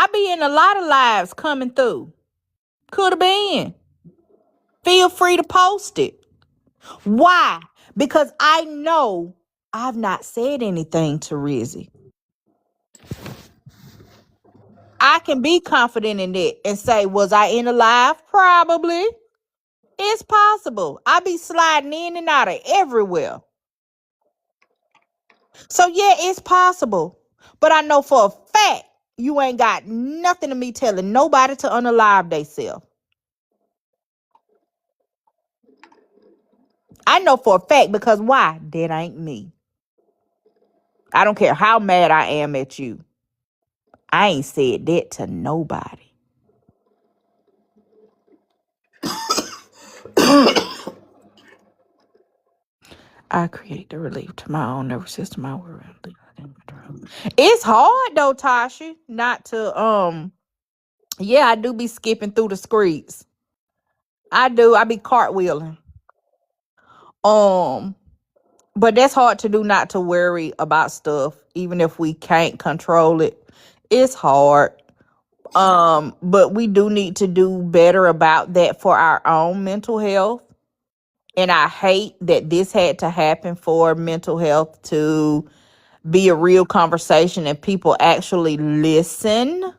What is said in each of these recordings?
I be in a lot of lives coming through. Could have been. Feel free to post it. Why? Because I know I've not said anything to Rizzi. I can be confident in it and say, was I in a live? Probably. It's possible. I be sliding in and out of everywhere. So yeah, it's possible. But I know for a fact you ain't got nothing of me telling nobody to unalive theyself. I know for a fact because why? That ain't me. I don't care how mad I am at you. I ain't said that to nobody. I create the relief to my own nervous system. My world. It's hard though, Tasha, not to yeah, I do be skipping through the streets. I do. I be cartwheeling. But that's hard to do, not to worry about stuff, even if we can't control it. It's hard. But we do need to do better about that for our own mental health. And I hate that this had to happen for mental health to be a real conversation and people actually listen.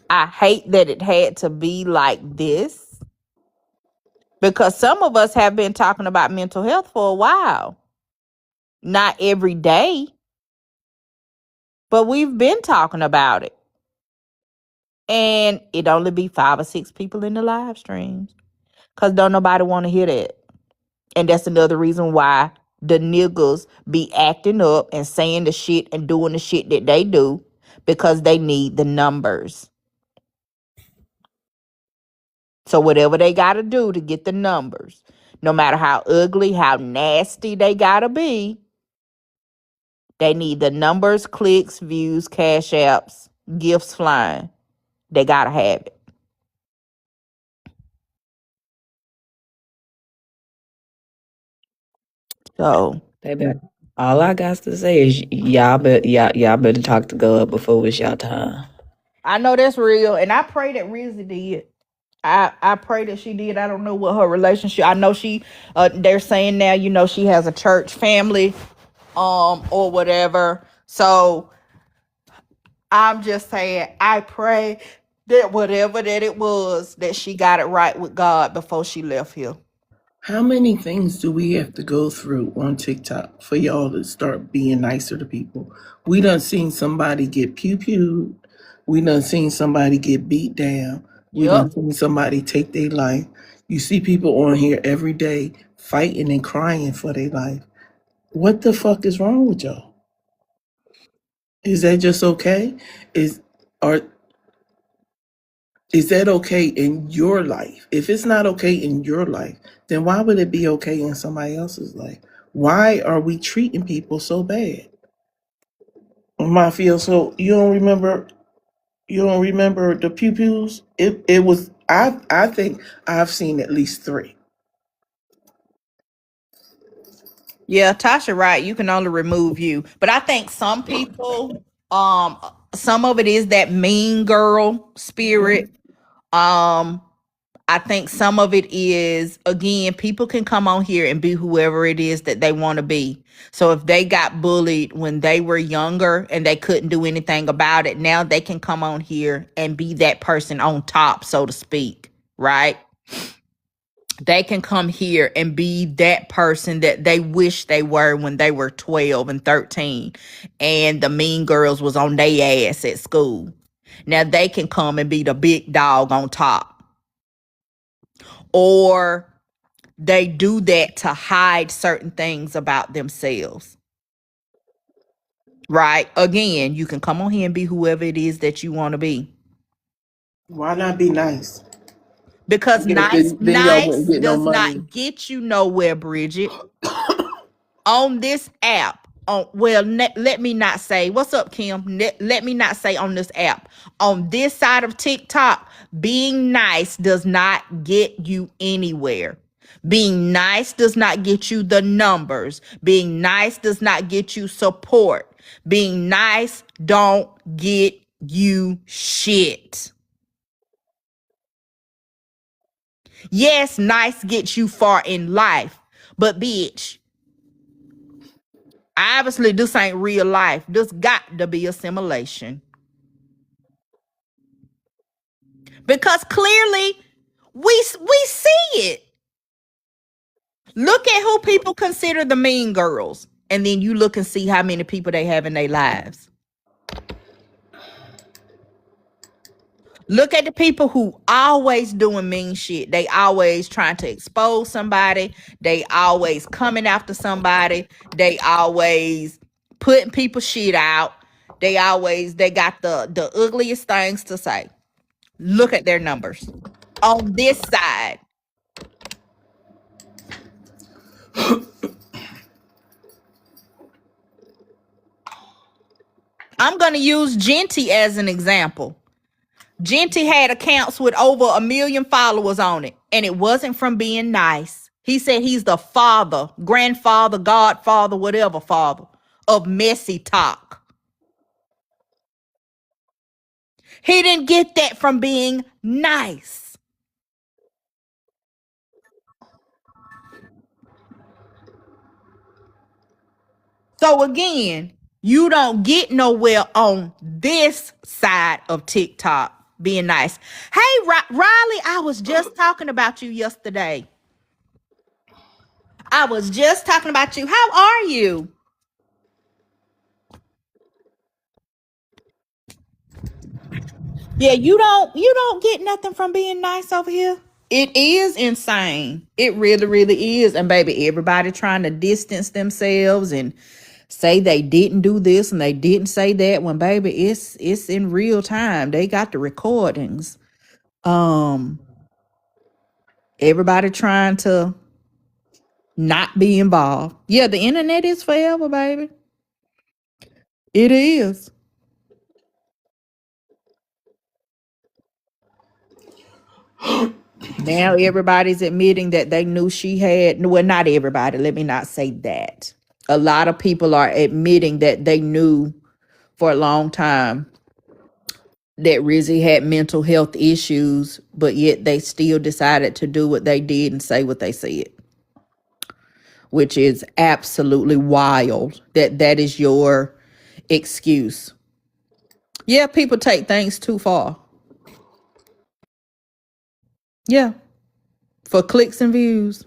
I hate that it had to be like this because some of us have been talking about mental health for a while. Not every day, but we've been talking about it. And it only be 5 or 6 people in the live streams because don't nobody want to hear that. And that's another reason why the niggas be acting up and saying the shit and doing the shit that they do because they need the numbers. So whatever they got to do to get the numbers, no matter how ugly, how nasty they got to be, they need the numbers, clicks, views, cash apps, gifts flying. They got to have it. So, Baby, all I got to say is y'all better talk to God before it's y'all time. I know that's real. And I pray that Rizi did. I pray that she did. I don't know what her relationship. I know she they're saying now, she has a church family or whatever. So I'm just saying I pray that whatever that it was, that she got it right with God before she left here. How many things do we have to go through on TikTok for y'all to start being nicer to people? We done seen somebody get pew-pewed. We done seen somebody get beat down. We done Yep. seen somebody take their life. You see people on here every day fighting and crying for their life. What the fuck is wrong with y'all? Is that just okay? Or is that okay in your life? If it's not okay in your life, then why would it be okay in somebody else's life? Why are we treating people so bad? Mafia, so you don't remember the pew pews? It was I think I've seen at least 3. Yeah, Tasha, right. You can only remove you. But I think some people, some of it is that mean girl spirit. Um, I think some of it is, again, people can come on here and be whoever it is that they want to be. So if they got bullied when they were younger and they couldn't do anything about it, now they can come on here and be that person on top, so to speak, right? They can come here and be that person that they wish they were when they were 12 and 13 and the mean girls was on their ass at school. Now they can come and be the big dog on top. Or they do that to hide certain things about themselves. Right? Again, you can come on here and be whoever it is that you want to be. Why not be nice? Because Yeah, nice then y'all wouldn't get no does money. not get you nowhere, Bridget. On this app, let me not say, what's up, Kim? Let me not say on this app. On this side of TikTok, being nice does not get you anywhere. Being nice does not get you the numbers. Being nice does not get you support. Being nice don't get you shit. Yes, nice gets you far in life, but bitch, obviously this ain't real life. This got to be a simulation. Because clearly we see it. Look at who people consider the mean girls, and then you look and see how many people they have in their lives. Look at the people who always doing mean shit. They always trying to expose somebody. They always coming after somebody. They always putting people shit out. They got the ugliest things to say. Look at their numbers. On this side, I'm going to use Genty as an example. Genty had accounts with over 1 million followers on it, and it wasn't from being nice. He said he's the father, grandfather, godfather, whatever father of messy talk. He didn't get that from being nice. So again, you don't get nowhere on this side of TikTok being nice. Hey, Riley, I was just talking about you yesterday. I was just talking about you. How are you? Yeah, you don't get nothing from being nice over here. It is insane. It really, really is. And baby, everybody trying to distance themselves and say they didn't do this and they didn't say that, when baby, it's in real time. They got the recordings. Um, Everybody trying to not be involved. Yeah, the internet is forever, baby. It is. Now everybody's admitting that they knew she had, well, not everybody, let me not say that. A lot of people are admitting that they knew for a long time that Rizi had mental health issues, but yet they still decided to do what they did and say what they said, which is absolutely wild that that is your excuse. Yeah, people take things too far. Yeah, for clicks and views,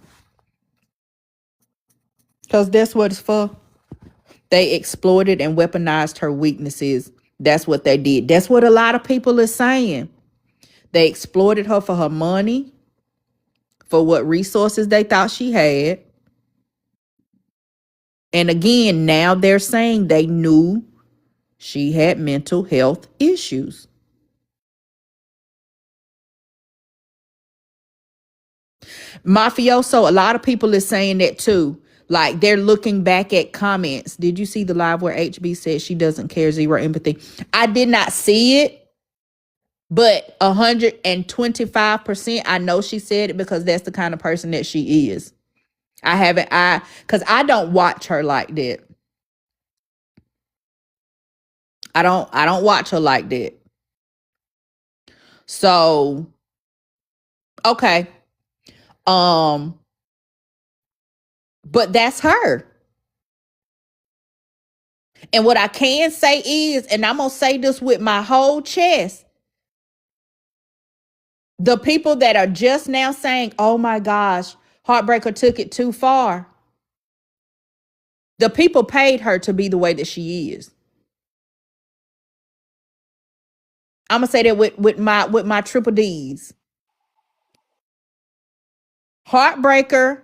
because that's what it's for. They exploited and weaponized her weaknesses. That's what they did. That's what a lot of people are saying. They exploited her for her money, for what resources they thought she had. And again, now they're saying they knew she had mental health issues. Mafioso, a lot of people are saying that too. Like they're looking back at comments. Did you see the live where HB said she doesn't care, zero empathy? I did not see it, but 125%, I know she said it because that's the kind of person that she is. Because I don't watch her like that. I don't watch her like that. So, okay. Um, but that's her. And what I can say is, and I'm gonna say this with my whole chest, the people that are just now saying, oh my gosh, Heartbreaker took it too far. The people paid her to be the way that she is. I'm gonna say that with my triple D's. Heartbreaker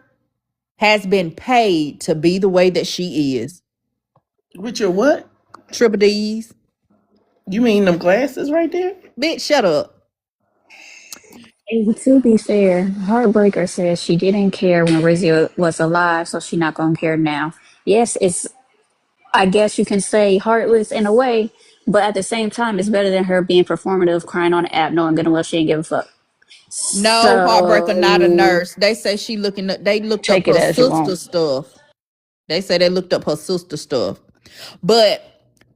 has been paid to be the way that she is. With your what? Triple D's. You mean them glasses right there? Bitch, shut up. And to be fair, Heartbreaker says she didn't care when Rizzi was alive, so she not gonna care now. Yes, it's, I guess you can say, heartless in a way, but at the same time, it's better than her being performative, crying on the app, knowing good and well she ain't give a fuck. No, Heartbreaker not a So nurse. They say she looking up, they looked up take it her as you sister want. stuff. They say they looked up her sister stuff. But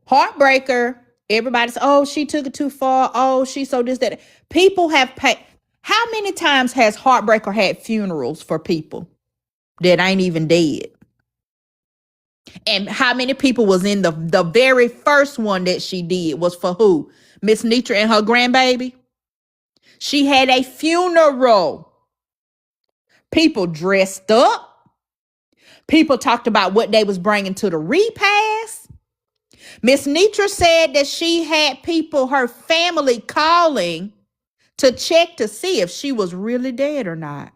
Heartbreaker Everybody's, oh, she took it too far. Oh, she so this, that. People have paid. How many times has Heartbreaker had funerals for people that ain't even dead? And how many people was in the very first one that she did was for who? Miss Nitra and her grandbaby. She had a funeral. People dressed up. People talked about what they was bringing to the repast. Miss Nitra said that she had people, her family, calling to check to see if she was really dead or not.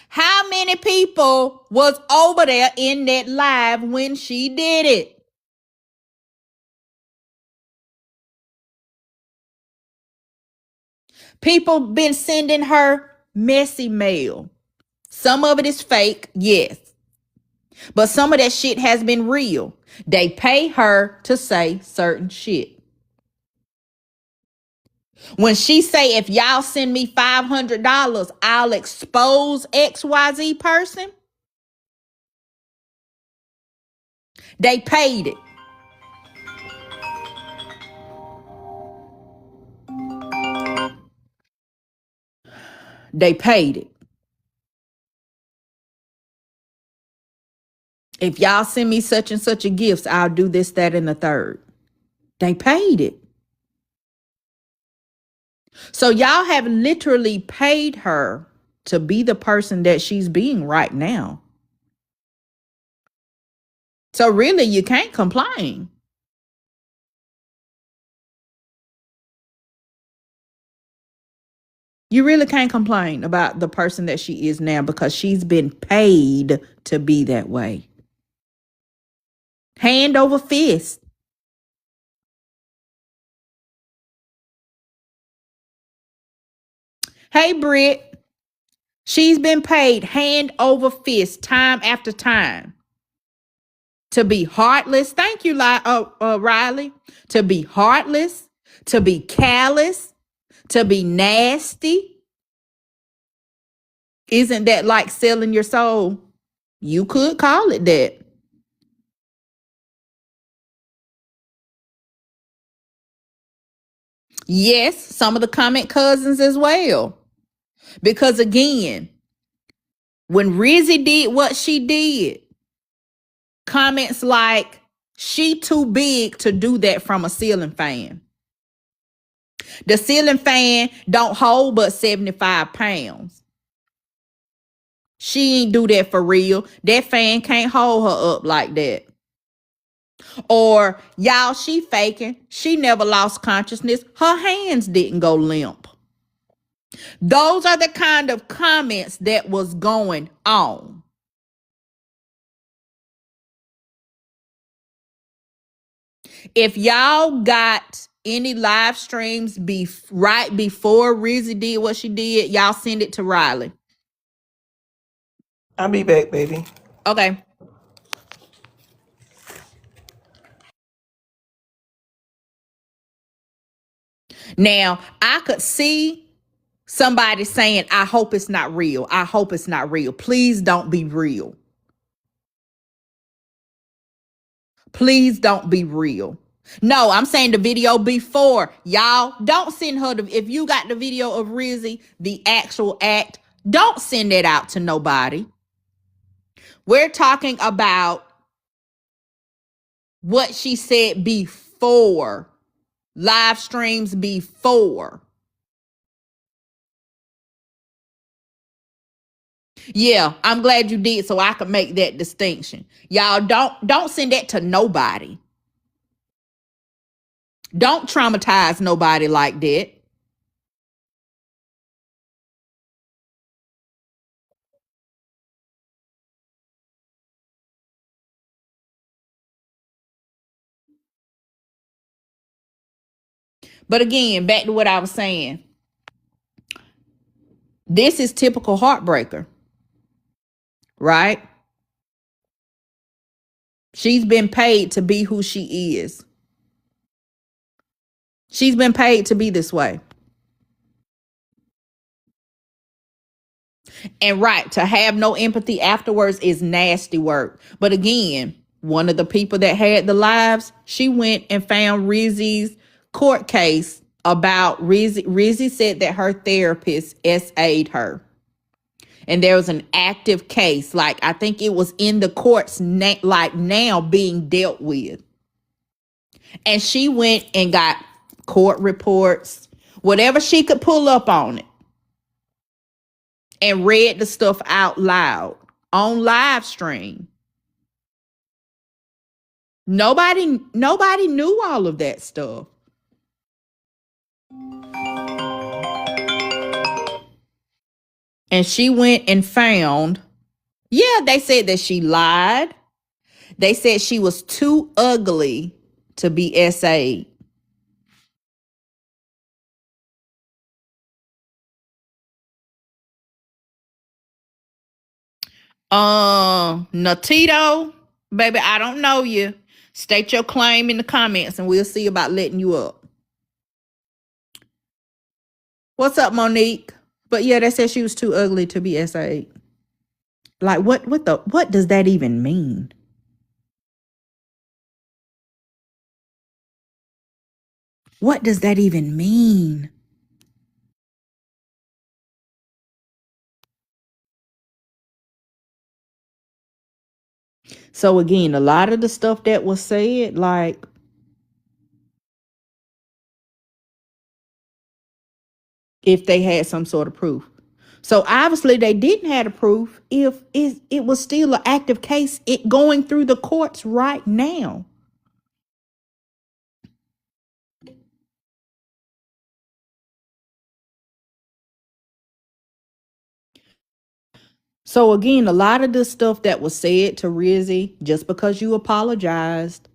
How many people was over there in that live when she did it? People been sending her messy mail. Some of it is fake, yes. But some of that shit has been real. They pay her to say certain shit. When she say, if y'all send me $500, I'll expose XYZ person, they paid it. They paid it. If y'all send me such and such a gifts, I'll do this, that, and the third. They paid it. So y'all have literally paid her to be the person that she's being right now. So really, you can't complain. You really can't complain about the person that she is now because she's been paid to be that way. Hand over fist. Hey, Britt. She's been paid hand over fist time after time to be heartless. Thank you, Riley. To be heartless, to be callous, to be nasty. Isn't that like selling your soul? You could call it that. Yes, some of the comment cousins as well. Because again, when Rizi did what she did, comments like, she too big to do that from a ceiling fan. The ceiling fan don't hold but 75 pounds. She ain't do that for real. That fan can't hold her up like that. Or, y'all, she faking. She never lost consciousness. Her hands didn't go limp. Those are the kind of comments that was going on. If y'all got any live streams right before Rizi did what she did, y'all send it to Riley. I'll be back, baby. Okay. Now, I could see somebody saying, I hope it's not real. I hope it's not real. Please don't be real. Please don't be real. No, I'm saying the video before. Y'all, don't send her if you got the video of Rizi, the actual act, don't send it out to nobody. We're talking about what she said before. Live streams before. Yeah, I'm glad you did so I could make that distinction. Y'all don't send that to nobody. Don't traumatize nobody like that. But again, back to what I was saying. This is typical heartbreaker, right? She's been paid to be who she is. She's been paid to be this way. And right, to have no empathy afterwards is nasty work. But again, one of the people that had the lives, she went and found Rizi's court case about Rizi. Rizi said that her therapist SA'd her. And there was an active case. Like, I think it was in the courts like now being dealt with. And she went and got court reports, whatever she could pull up on it, and read the stuff out loud on live stream. Nobody knew all of that stuff. And she went and found, yeah, they said that she lied. They said she was too ugly to be SA'd. Natito, baby, I don't know you. State your claim in the comments and we'll see about letting you up. What's up, Monique? But yeah, they said she was too ugly to be SA'd. Like, what does that even mean? What does that even mean? So again, a lot of the stuff that was said, like, if they had some sort of proof. So obviously they didn't have the proof if it was still an active case going through the courts right now. So again, a lot of the stuff that was said to Rizi, just because you apologized,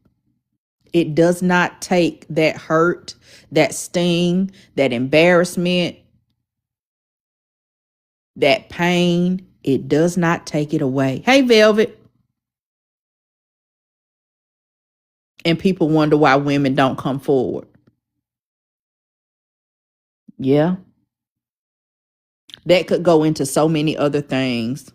it does not take that hurt, that sting, that embarrassment, that pain. It does not take it away. Hey, Velvet. And people wonder why women don't come forward. Yeah. That could go into so many other things.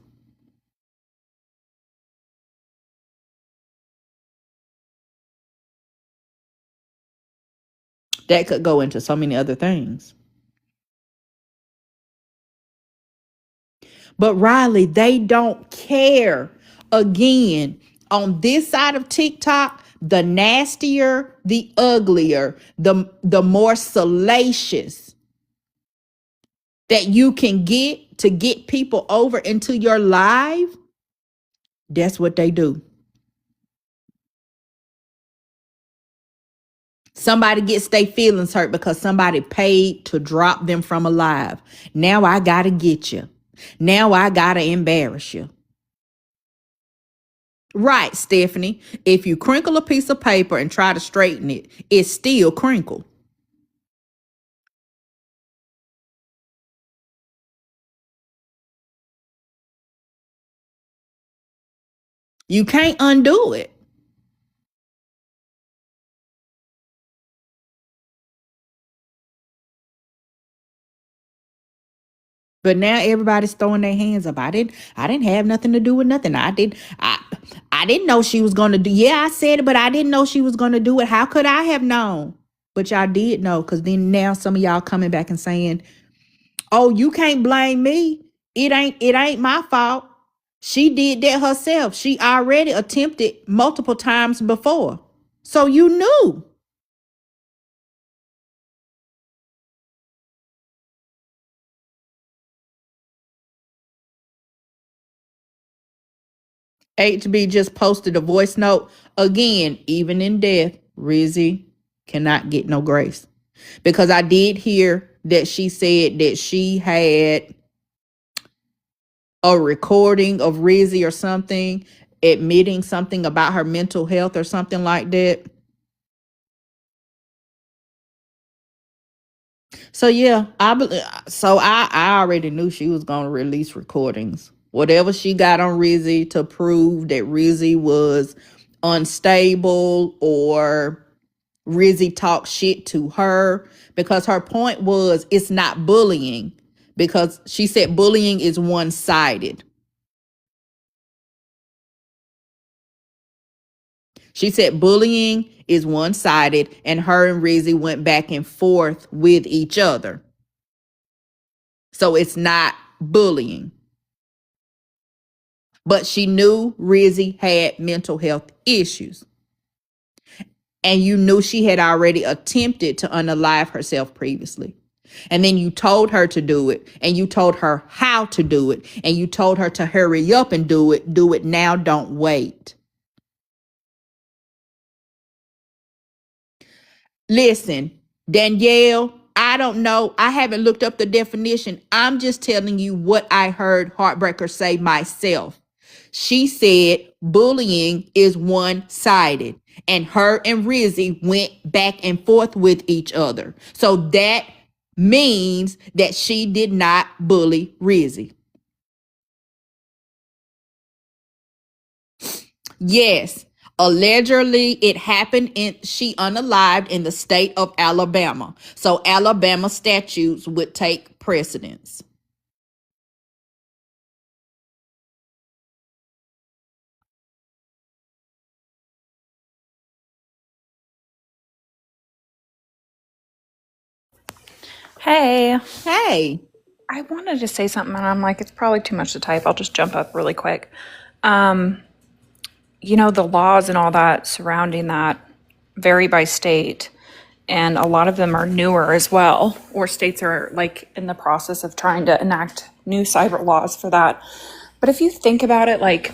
That could go into so many other things. But Riley, they don't care. Again, on this side of TikTok, the nastier, the uglier, the more salacious that you can get to get people over into your live, that's what they do. Somebody gets their feelings hurt because somebody paid to drop them from a live. Now I gotta get you. Now I gotta embarrass you. Right, Stephanie. If you crinkle a piece of paper and try to straighten it, it's still crinkled. You can't undo it. But now everybody's throwing their hands up. I didn't have nothing to do with nothing. I didn't know she was gonna do. Yeah, I said it, but I didn't know she was gonna do it. How could I have known? But y'all did know, because then now some of y'all coming back and saying, oh, you can't blame me. It ain't my fault. She did that herself. She already attempted multiple times before. So you knew. HB just posted a voice note. Again, even in death, Rizi cannot get no grace. Because I did hear that she said that she had a recording of Rizi or something, admitting something about her mental health or something like that. So yeah, I already knew she was gonna release recordings. Whatever she got on Rizi to prove that Rizi was unstable, or Rizi talked shit to her, because her point was it's not bullying, because she said bullying is one-sided. She said bullying is one-sided, and her and Rizi went back and forth with each other. So it's not bullying. But she knew Rizi had mental health issues. And you knew she had already attempted to unalive herself previously. And then you told her to do it, and you told her how to do it, and you told her to hurry up and do it. Do it now, don't wait. Listen, Danielle, I don't know. I haven't looked up the definition. I'm just telling you what I heard Heartbreaker say myself. She said bullying is one-sided, and her and Rizi went back and forth with each other. So that means that she did not bully Rizi. Yes, allegedly it happened she unalived in the state of Alabama. So Alabama statutes would take precedence. Hey, Hey. I wanted to say something and I'm like, it's probably too much to type. I'll just jump up really quick. The laws and all that surrounding that vary by state, and a lot of them are newer as well, or states are like in the process of trying to enact new cyber laws for that. But if you think about it, like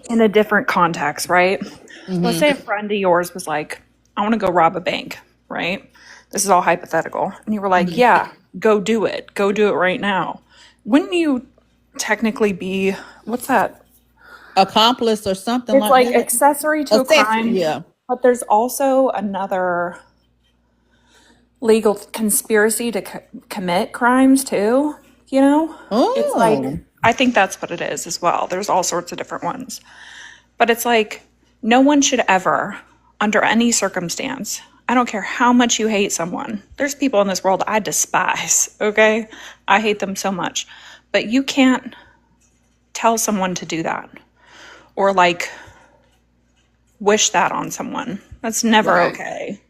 in a different context, right? Let's say a friend of yours was like, I want to go rob a bank, right? This is all hypothetical. And you were like, yeah, go do it. Go do it right now. Wouldn't you technically be, what's that? Accomplice or something It's like like that. accessory to a Accessory, crime. yeah. But there's also another legal conspiracy to commit crimes too, you know? It's like, Oh. I think that's what it is as well. There's all sorts of different ones. But it's like, no one should ever, under any circumstance, I don't care how much you hate someone. There's people in this world I despise, okay? I hate them so much. But you can't tell someone to do that or like wish that on someone. That's never Right. okay.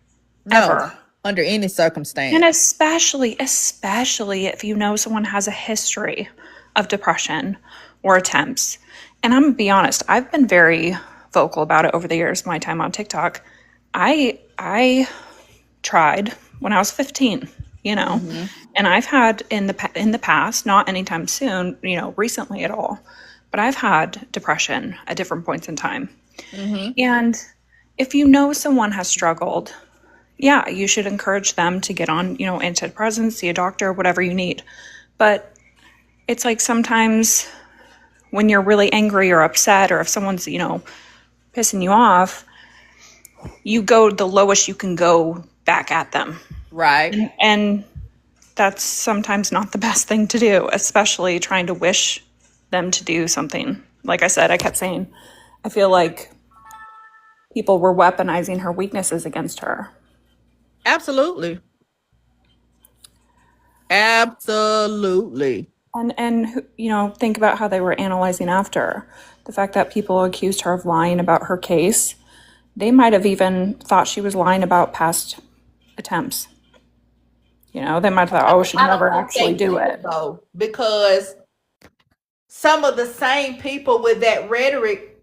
No, Ever. under any circumstance. And especially if you know someone has a history of depression or attempts. And I'm gonna be honest, I've been very vocal about it over the years, my time on TikTok. I tried when I was 15, and I've had in the past, not anytime soon, recently at all, but I've had depression at different points in time. And if you know someone has struggled, yeah, you should encourage them to get on, antidepressants, see a doctor, whatever you need. But it's like sometimes when you're really angry or upset, or if someone's, pissing you off, you go the lowest you can go back at them. Right. And that's sometimes not the best thing to do, especially trying to wish them to do something. Like I said, I kept saying, I feel like people were weaponizing her weaknesses against her. Absolutely. Absolutely. And think about how they were analyzing after. The fact that people accused her of lying about her case. They might have even thought she was lying about past attempts. They might have thought, oh, she'd never actually do it. Though, because some of the same people with that rhetoric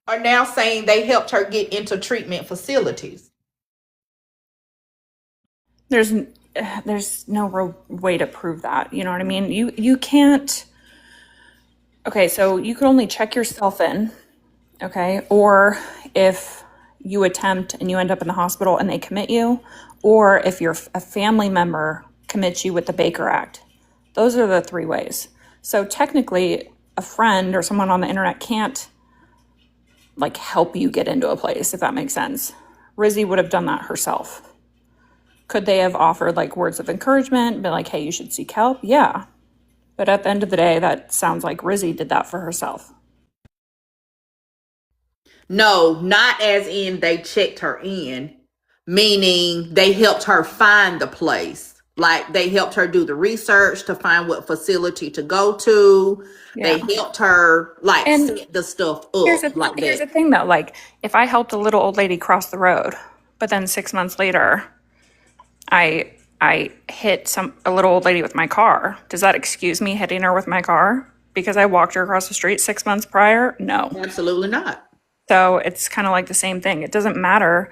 are now saying they helped her get into treatment facilities. There's no way to prove that. You know what I mean? You can't. Okay, so you can only check yourself in. Okay, or if you attempt and you end up in the hospital and they commit you, or if a family member commits you with the Baker Act. Those are the three ways. So technically, a friend or someone on the internet can't like help you get into a place, if that makes sense. Rizi would have done that herself. Could they have offered like words of encouragement, been like, hey, you should seek help? Yeah. But at the end of the day, that sounds like Rizi did that for herself. No, not as in they checked her in, meaning they helped her find the place. Like they helped her do the research to find what facility to go to. They Yeah. helped her like And set the stuff here's up like the that. thing though, like if I helped a little old lady cross the road, but then 6 months later I hit a little old lady with my car, does that excuse me hitting her with my car because I walked her across the street 6 months prior? No. Absolutely not. So it's kind of like the same thing. It doesn't matter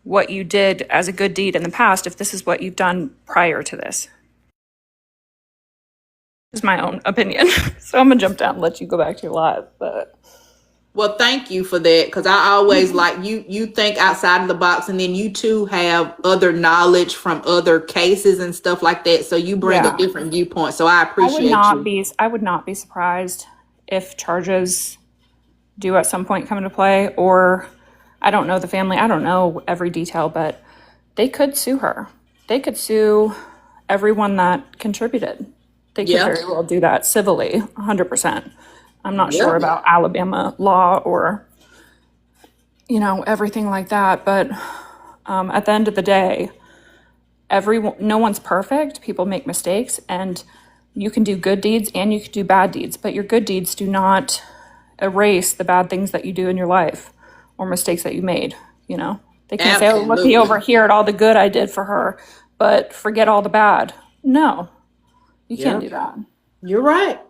what you did as a good deed in the past if this is what you've done prior to this. Is my own opinion. So I'm gonna jump down and let you go back to your live. But Well, thank you for that, because I always like you think outside of the box, and then you too have other knowledge from other cases and stuff like that. So you bring a yeah, different viewpoint. So I I would appreciate not you. be I would not be surprised if charges do at some point come into play, or I don't know the family. I don't know every detail, but they could sue her. They could sue everyone that contributed. They could Yeah. very well do that civilly, 100%. I'm not sure Yeah. about Alabama law or, everything like that. But at the end of the day, no one's perfect. People make mistakes, and you can do good deeds and you can do bad deeds. But your good deeds do not erase the bad things that you do in your life or mistakes that you made. They can't say, "Oh, looky over Absolutely. here at all the good I did for her, but forget all the bad." No, you can't do that. You're right.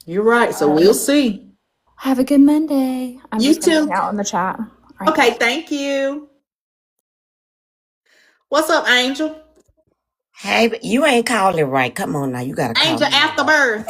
You're right. So we'll see. Have a good Monday. I'm You just going to too. hang out in the chat. All right. Okay, thank you. What's up, Angel? Hey, but you ain't called it right. Come on now, you gotta call Angel me. Afterbirth.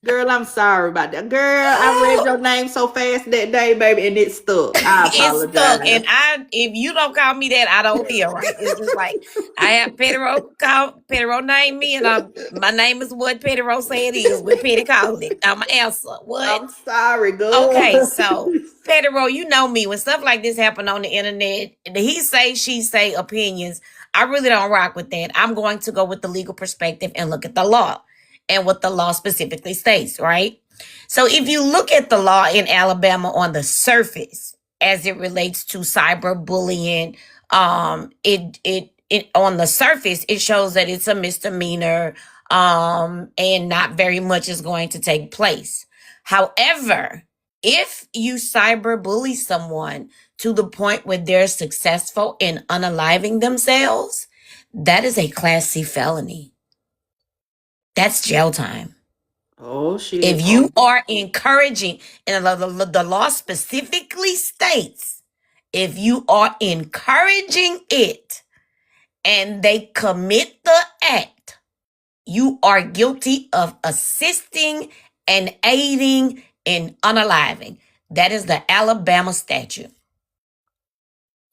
Girl, I'm sorry about that. Girl, I read your name so fast that day, baby, and it stuck. I It's stuck, and apologize. if you don't call me that, I don't feel right. It's just like I have Pedro named me, and my name is what Pedro say it is. What Petty called it. I'm answer what. I'm sorry, girl. Okay, so Pedro, you know me. When stuff like this happen on the internet, the he say, she say opinions, I really don't rock with that. I'm going to go with the legal perspective and look at the law and what the law specifically states, right? So if you look at the law in Alabama on the surface as it relates to cyberbullying, it on the surface it shows that it's a misdemeanor, and not very much is going to take place. However, if you cyberbully someone to the point where they're successful in unaliving themselves, that is a Class C felony. That's jail time. Oh, shit. If you are encouraging, and the law specifically states, if you are encouraging it and they commit the act, you are guilty of assisting and aiding in unaliving. That is the Alabama statute.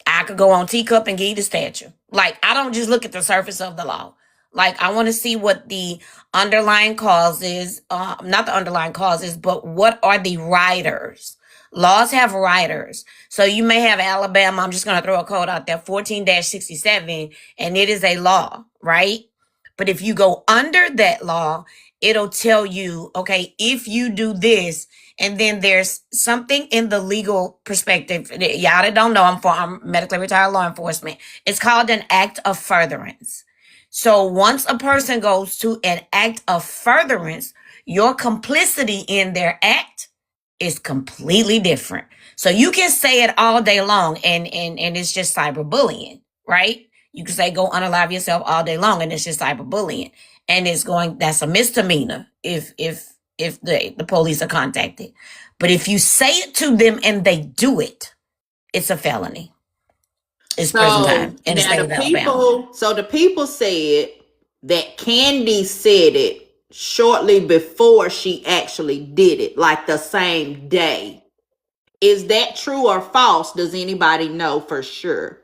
I could go on Teacup and give you the statute. Like, I don't just look at the surface of the law. Like, I want to see what the underlying cause is. Not the underlying causes, but what are the riders? Laws have riders. So you may have Alabama, I'm just going to throw a code out there, 14-67, and it is a law, right? But if you go under that law, it'll tell you, okay, if you do this, and then there's something in the legal perspective. Y'all that don't know, I'm medically retired law enforcement. It's called an act of furtherance. So once a person goes to an act of furtherance, your complicity in their act is completely different. So you can say it all day long, and it's just cyberbullying, right? You can say go unalive yourself all day long, and it's just cyberbullying, and that's a misdemeanor if the police are contacted. But if you say it to them and they do it, it's a felony. It's prison time in the state of Alabama. The people said that Candy said it shortly before she actually did it, like the same day. Is that true or false? Does anybody know for sure?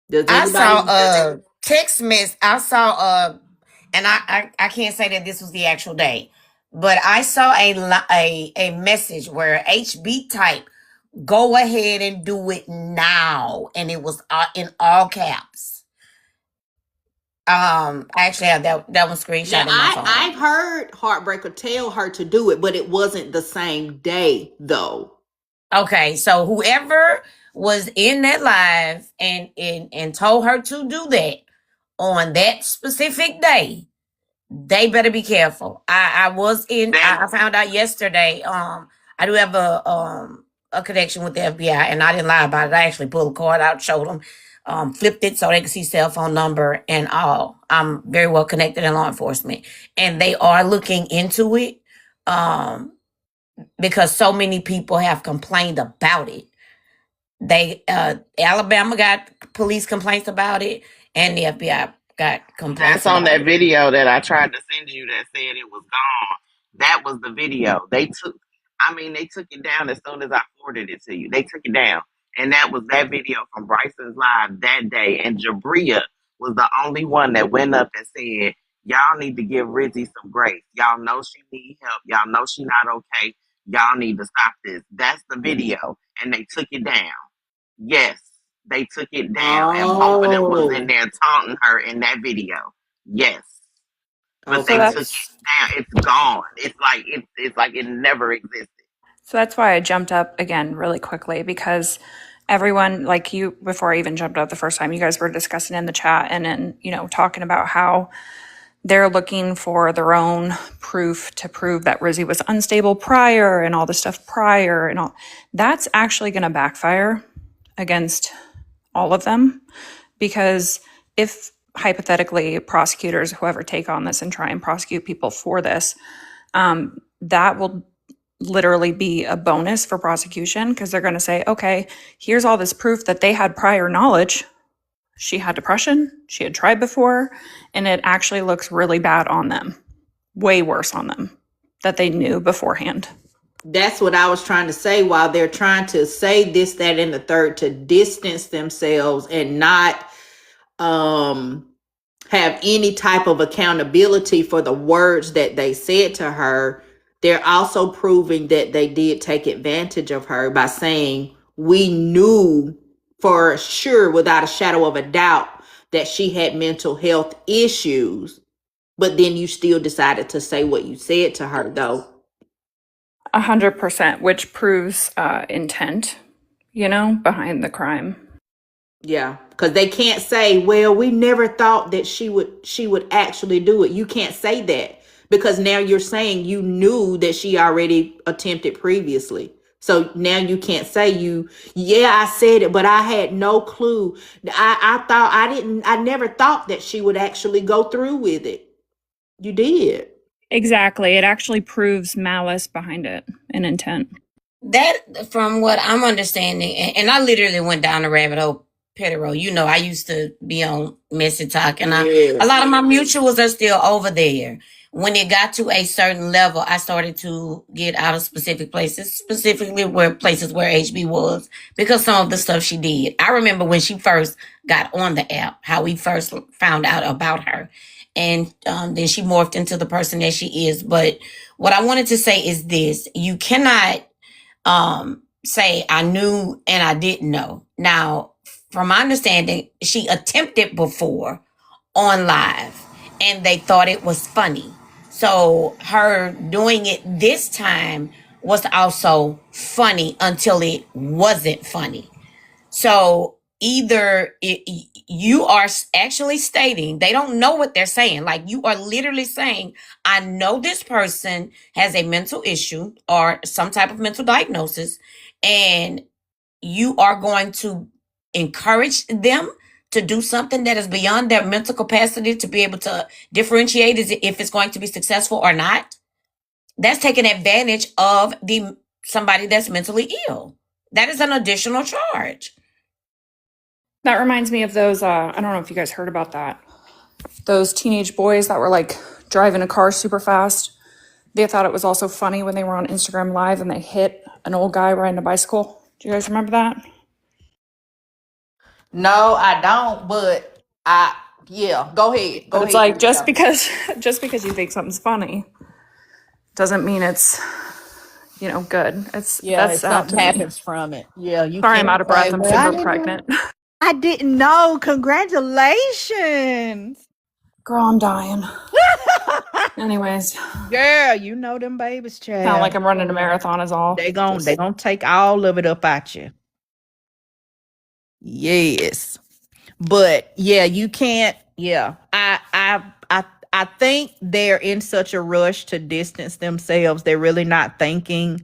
Does I saw anybody? a text message. I saw and I can't say that this was the actual day, but I saw a message where HB type, go ahead and do it now, and it was in all caps. I actually have that one screenshot Now, in my phone. I've heard Heartbreaker tell her to do it, but it wasn't the same day though. Okay, so whoever was in that live and told her to do that on that specific day, they better be careful. I found out yesterday. I do have a connection with the FBI, and I didn't lie about it. I actually pulled a card out, showed them, flipped it so they could see cell phone number and all. I'm very well connected in law enforcement, and they are looking into it. Because so many people have complained about it. Alabama got police complaints about it, and the FBI got complaints. That's on about that it. video that I tried to send you that said it was gone. That was the video. They took it down as soon as I forwarded it to you. They took it down. And that was that video from Bryson's live that day. And Jabria was the only one that went up and said, y'all need to give Rizzi some grace. Y'all know she need help. Y'all know she not okay. Y'all need to stop this. That's the video. And they took it down. Yes, they took it down. And both of them was in there taunting her in that video. Yes. But So they took it that's down. It's gone. It's like it never existed. so that's why I jumped up again really quickly, because everyone, like you, before I even jumped up the first time, you guys were discussing in the chat and then, talking about how they're looking for their own proof to prove that Rizzi was unstable prior and all the stuff prior and all. That's actually going to backfire against all of them, because if hypothetically prosecutors, whoever, take on this and try and prosecute people for this, that will literally be a bonus for prosecution, because they're going to say, okay, here's all this proof that they had prior knowledge. She had depression, she had tried before, and it actually looks really bad on them, way worse on them, that they knew beforehand. That's what I was trying to say, while they're trying to say this, that, and the third to distance themselves and not have any type of accountability for the words that they said to her. They're also proving that they did take advantage of her by saying, we knew for sure, without a shadow of a doubt, that she had mental health issues, but then you still decided to say what you said to her, though. 100%, which proves intent, behind the crime. Yeah, because they can't say, well, we never thought that she would actually do it. You can't say that, because now you're saying you knew that she already attempted previously. So now you can't say I said it, but I had no clue. I never thought that she would actually go through with it. You did. Exactly. It actually proves malice behind it and intent. That, from what I'm understanding, and I literally went down the rabbit hole, Pedro. I used to be on Messy Talk, and a lot of my mutuals are still over there. When it got to a certain level, I started to get out of specific places, specifically places where HB was, because some of the stuff she did. I remember when she first got on the app, how we first found out about her. And then she morphed into the person that she is. But what I wanted to say is this: you cannot say I knew and I didn't know. Now, from my understanding, she attempted before on live and they thought it was funny. So her doing it this time was also funny until it wasn't funny. So either you are actually stating they don't know what they're saying. Like, you are literally saying, I know this person has a mental issue or some type of mental diagnosis, and you are going to encourage them to do something that is beyond their mental capacity to be able to differentiate if it's going to be successful or not. That's taking advantage of somebody that's mentally ill. That is an additional charge. That reminds me of those, I don't know if you guys heard about that. Those teenage boys that were like driving a car super fast. They thought it was also funny when they were on Instagram Live and they hit an old guy riding a bicycle. Do you guys remember that? No, I don't, but go ahead. But it's like, just because you think something's funny doesn't mean it's good. That's something happens from it. Yeah, sorry, I'm out of breath. I'm super pregnant. I didn't know. Congratulations. Girl, I'm dying. Anyways, Girl, you know them babies, sound child. like I'm running a marathon is all. They gon' take all of it up at you. Yes. But yeah, you can't. Yeah, I think they're in such a rush to distance themselves. They're really not thinking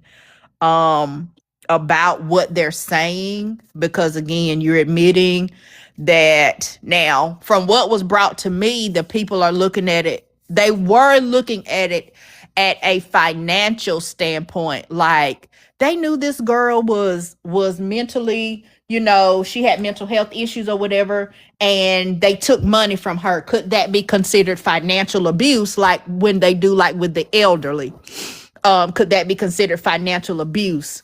um about what they're saying, because again, you're admitting that now from what was brought to me, the people are looking at it, they were looking at it at a financial standpoint. Like, they knew this girl was mentally, she had mental health issues or whatever, and they took money from her. Could that be considered financial abuse, like when they do, like with the elderly? Could that be considered financial abuse?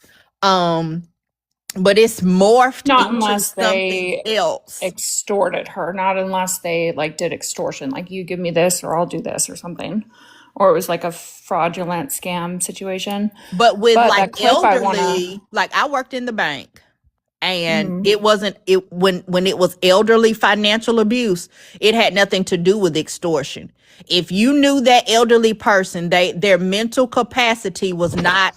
But it's morphed Not into unless something they else. extorted her. Not unless they like did extortion, like you give me this or I'll do this or something. Or it was like a fraudulent scam situation. But with But like that clip I wanna elderly, like I worked in the bank, and it wasn't it when it was elderly financial abuse, it had nothing to do with extortion. If you knew that elderly person, their mental capacity was not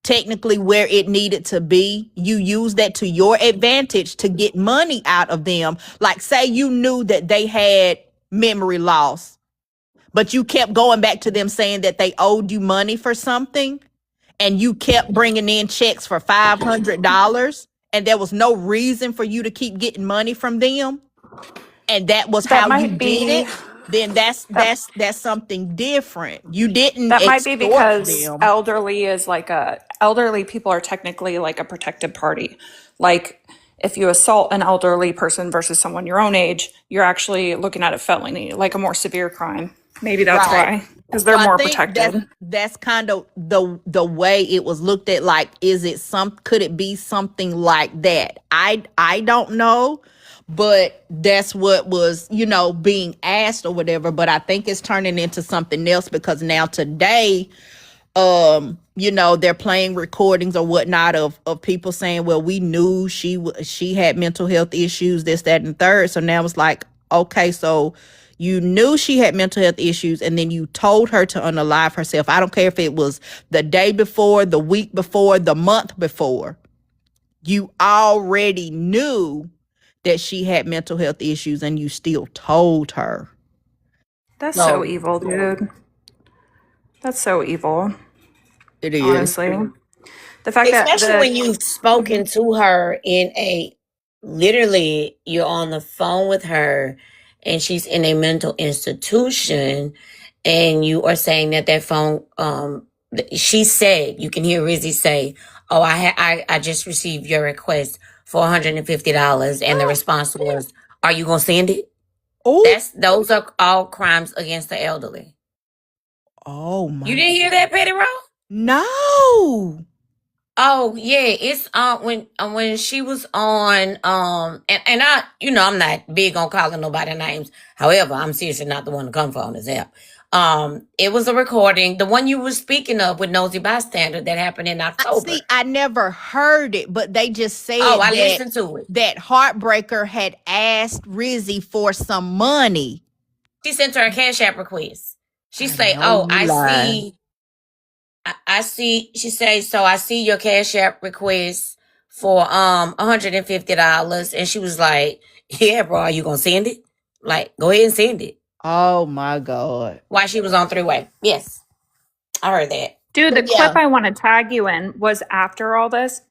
technically where it needed to be, you use that to your advantage to get money out of them. Like, say you knew that they had memory loss, but you kept going back to them saying that they owed you money for something, and you kept bringing in checks for $500, and there was no reason for you to keep getting money from them, and that was that how you might did be it, then that's that that's something different. You didn't that might be extort because them. elderly people are technically like a protected party. Like if you assault an elderly person versus someone your own age, you're actually looking at a felony, like a more severe crime. Maybe that's Right. why, because So they're I more think protected. that's kind of the way it was looked at. Like, is it could it be something like that? I don't know, but that's what was, being asked or whatever. But I think it's turning into something else, because now today, they're playing recordings or whatnot of people saying, well, we knew she had mental health issues, this, that, and the third. So now it's like, okay, so you knew she had mental health issues, and then you told her to unalive herself. I don't care if it was the day before, the week before, the month before. You already knew that she had mental health issues, and you still told her. That's so So, evil, dude. That's so evil, It is. honestly. The fact that especially the when you've spoken to her in a literally, you're on the phone with her and she's in a mental institution, and you are saying that phone, she said, you can hear Rizzi say, oh, I just received your request for $150, and the response was, are you gonna send it? Oh, Those are all crimes against the elderly. oh You my. didn't hear that, Petty Roll? No. Oh yeah, it's when she was on and I, I'm not big on calling nobody names. However, I'm seriously not the one to come for on this app. It was a recording, the one you were speaking of with Nosy Bystander, that happened in October. See, I never heard it, but they just Oh, said I that listened to it. Heartbreaker had asked Rizzy for some money. She sent her a Cash App request. She I say, know "Oh, you I lying. see." I see. She says, "So I see your Cash App request for $150," and she was like, "Yeah, bro, are you gonna send it? Like, go ahead and send it." Oh my God. While she was on three-way. Yes, I heard that. dude, But the yeah, clip I want to tag you in was after all this,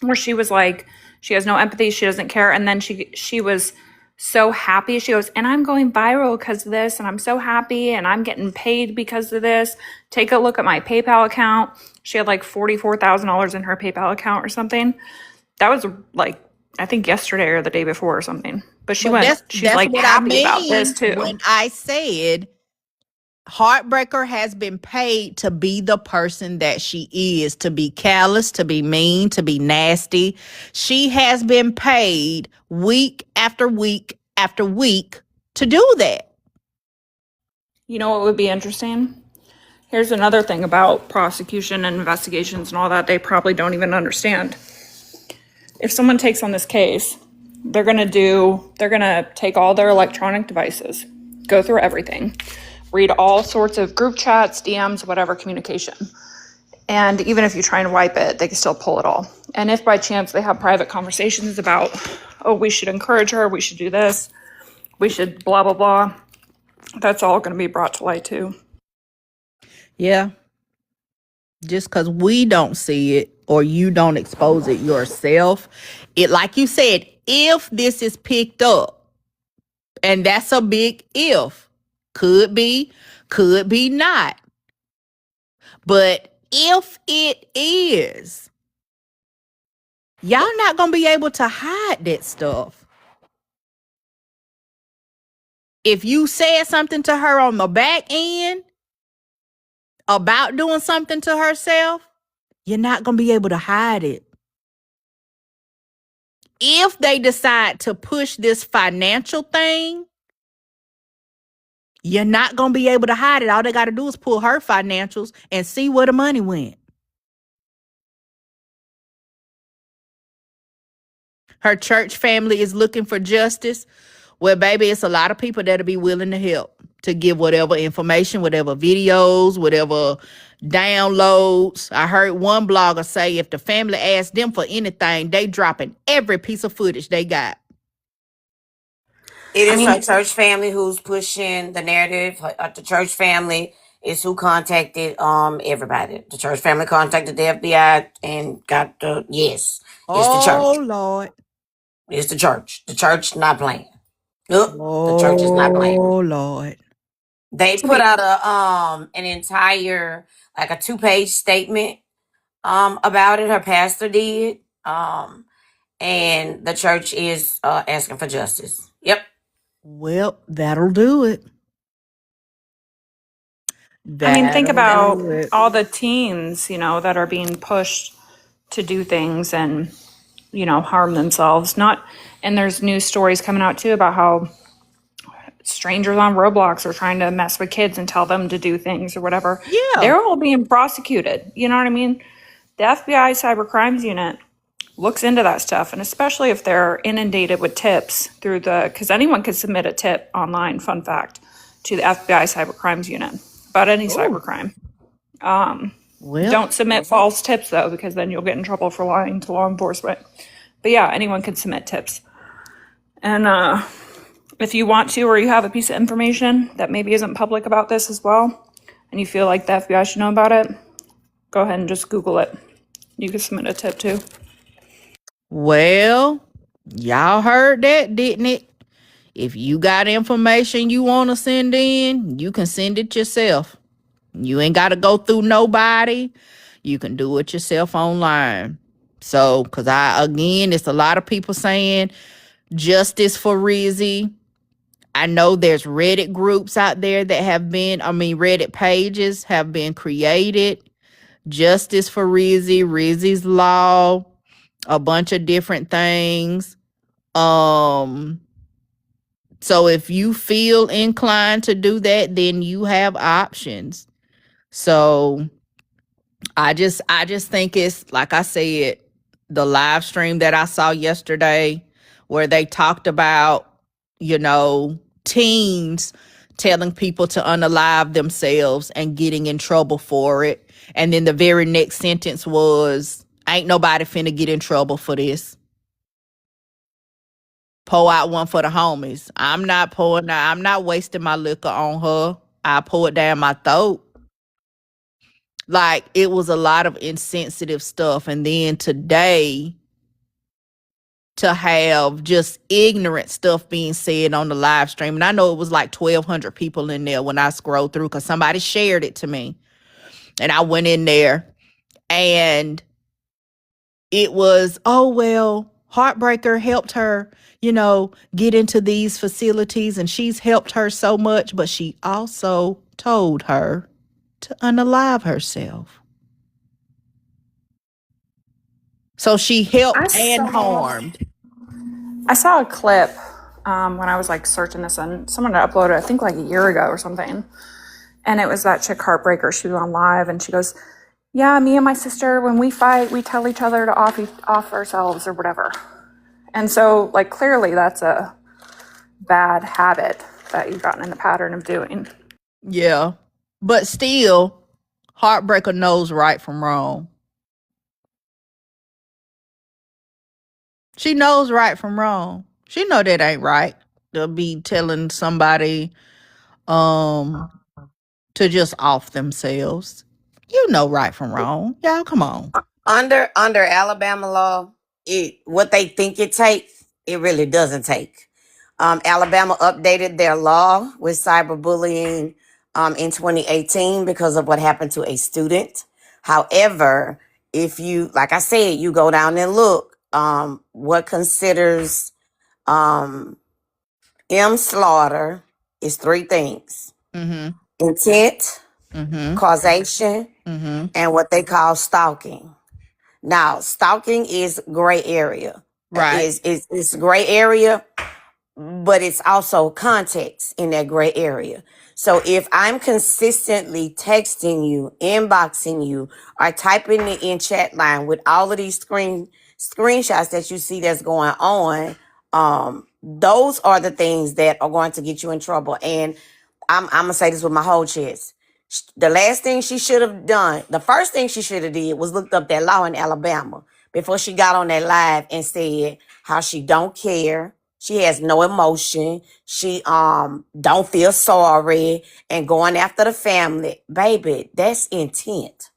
where she was like, she has no empathy, she doesn't care, and then she was so happy. She goes, and I'm going viral because of this, and I'm so happy, and I'm getting paid because of this. Take a look at my PayPal account. She had like $44,000 in her PayPal account or something. That was like, I think yesterday or the day before or something. But but she's that's like what I happy about this mean too. when I said Heartbreaker has been paid to be the person that she is, to be callous, to be mean, to be nasty. She has been paid week after week after week to do that. You know what would be interesting? Here's another thing about prosecution and investigations and all that they probably don't even understand. If someone takes on this case, they're going to take all their electronic devices, go through everything, read all sorts of group chats, DMs, whatever communication. And even if you try and wipe it, they can still pull it all. And if by chance they have private conversations about, oh, we should encourage her, we should do this, we should blah, blah, blah, that's all going to be brought to light too. Yeah. Just because we don't see it or you don't expose it yourself, it, like you said, if this is picked up, and that's a big if, could be not. But if it is, y'all not going to be able to hide that stuff. If you said something to her on the back end about doing something to herself, you're not going to be able to hide it. If they decide to push this financial thing, you're not going to be able to hide it. All they got to do is pull her financials and see where the money went. Her church family is looking for justice. Well, baby, it's a lot of people that'll be willing to help, to give whatever information, whatever videos, whatever downloads. I heard one blogger say if the family asked them for anything, they dropping every piece of footage they got. It is her church family who's pushing the narrative. The church family is who contacted everybody. The church family contacted the FBI and got the yes. It's the church. Oh, Lord. It's the church. The church not playing. Nope. The church is not playing. Oh, Lord. They put out an entire, like a 2-page statement about it. Her pastor did. And the church is asking for justice. Yep. Well, that'll do it. I mean, think about all the teens, that are being pushed to do things and, harm themselves. And there's news stories coming out too about how strangers on Roblox are trying to mess with kids and tell them to do things or whatever. Yeah. They're all being prosecuted. You know what I mean? The FBI Cyber Crimes Unit looks into that stuff, and especially if they're inundated with tips because anyone can submit a tip online, fun fact, to the FBI Cyber Crimes Unit about any cybercrime. Don't submit false tips though, because then you'll get in trouble for lying to law enforcement. But yeah, anyone can submit tips. And if you want to, or you have a piece of information that maybe isn't public about this as well, and you feel like the FBI should know about it, go ahead and just Google it. You can submit a tip too. Well, y'all heard that, didn't it? If you got information you want to send in, you can send it yourself. You ain't got to go through nobody. You can do it yourself online. So, because it's a lot of people saying justice for Rizi. I know there's Reddit groups out there that Reddit pages have been created. Justice for Rizi, Rizi's Law, a bunch of different things. So if you feel inclined to do that, then you have options. So I just think it's, like I said, the live stream that I saw yesterday where they talked about, teens telling people to unalive themselves and getting in trouble for it. And then the very next sentence was, ain't nobody finna get in trouble for this. Pour out one for the homies. I'm not wasting my liquor on her. I pour it down my throat. Like, it was a lot of insensitive stuff. And then today, to have just ignorant stuff being said on the live stream. And I know it was like 1,200 people in there when I scrolled through because somebody shared it to me. And I went in there and it was, oh, well, Heartbreaker helped her, get into these facilities and she's helped her so much. But she also told her to unalive herself. So she helped and harmed. I saw a clip when I was searching this, and someone uploaded, I think a year ago or something. And it was that chick Heartbreaker. She was on live and she goes, yeah, me and my sister, when we fight, we tell each other to off ourselves or whatever. And so clearly that's a bad habit that you've gotten in the pattern of doing. Yeah. But still, Heartbreaker knows right from wrong. She knows right from wrong. She know that ain't right. To be telling somebody um to just off themselves. You know right from wrong. Y'all come on. Under Alabama law, it what they think it takes, it really doesn't take. Alabama updated their law with cyberbullying in 2018 because of what happened to a student. However, if you, like I said, you go down and look, what considers um, slaughter is three things: Mm-hmm. intent, Mm-hmm. causation, Mm-hmm. and what they call stalking. Now, stalking is gray area. Right. Is gray area, but it's also context in that gray area. So if I'm consistently texting you, inboxing you, or typing it in chat line with all of these screenshots that you see that's going on, those are the things that are going to get you in trouble. And I'm gonna say this with my whole chest. The last thing she should have done, the first thing she should have did was looked up that law in Alabama before she got on that live and said how she don't care, she has no emotion, she don't feel sorry, and going after the family. Baby, that's intent.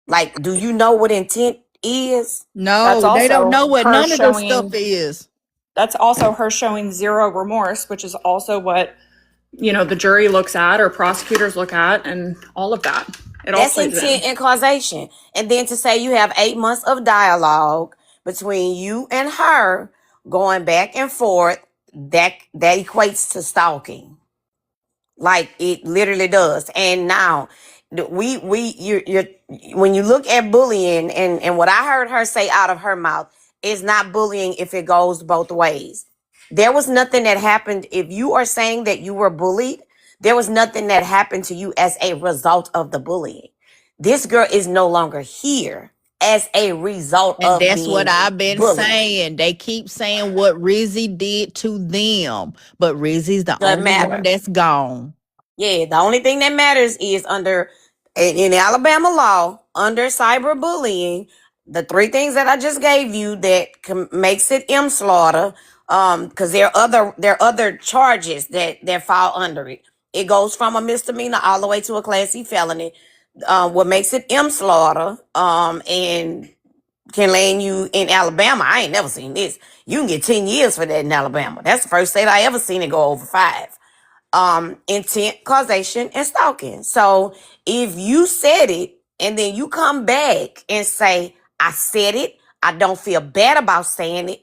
Like, do you know what intent is? That's No, they don't also know what her none of the stuff showing is. that's also her showing zero remorse, which is also what, the jury looks at or prosecutors look at and all of that. It all That's plays in. intent and causation. And then to say you have 8 months of dialogue between you and her going back and forth, that equates to stalking. Like it literally does. And now you're when you look at bullying, and what I heard her say out of her mouth is not bullying if it goes both ways. There was nothing that happened. If you are saying that you were bullied, there was nothing that happened to you as a result of the bullying. This girl is no longer here as a result And of that's what being I've been bullied. saying. They keep saying what Rizzi did to them, but Rizzi's the Doesn't only one matter. that's gone. Yeah, the only thing that matters is under in Alabama law, under cyberbullying, the three things that I just gave you that makes it slaughter. Because there are other charges that fall under it. It goes from a misdemeanor all the way to a Class C felony. What makes it slaughter, and can land you in Alabama. I ain't never seen this. You can get 10 years for that in Alabama. That's the first state I ever seen it go over 5. Intent, causation, and stalking. So if you said it and then you come back and say, I said it, I don't feel bad about saying it,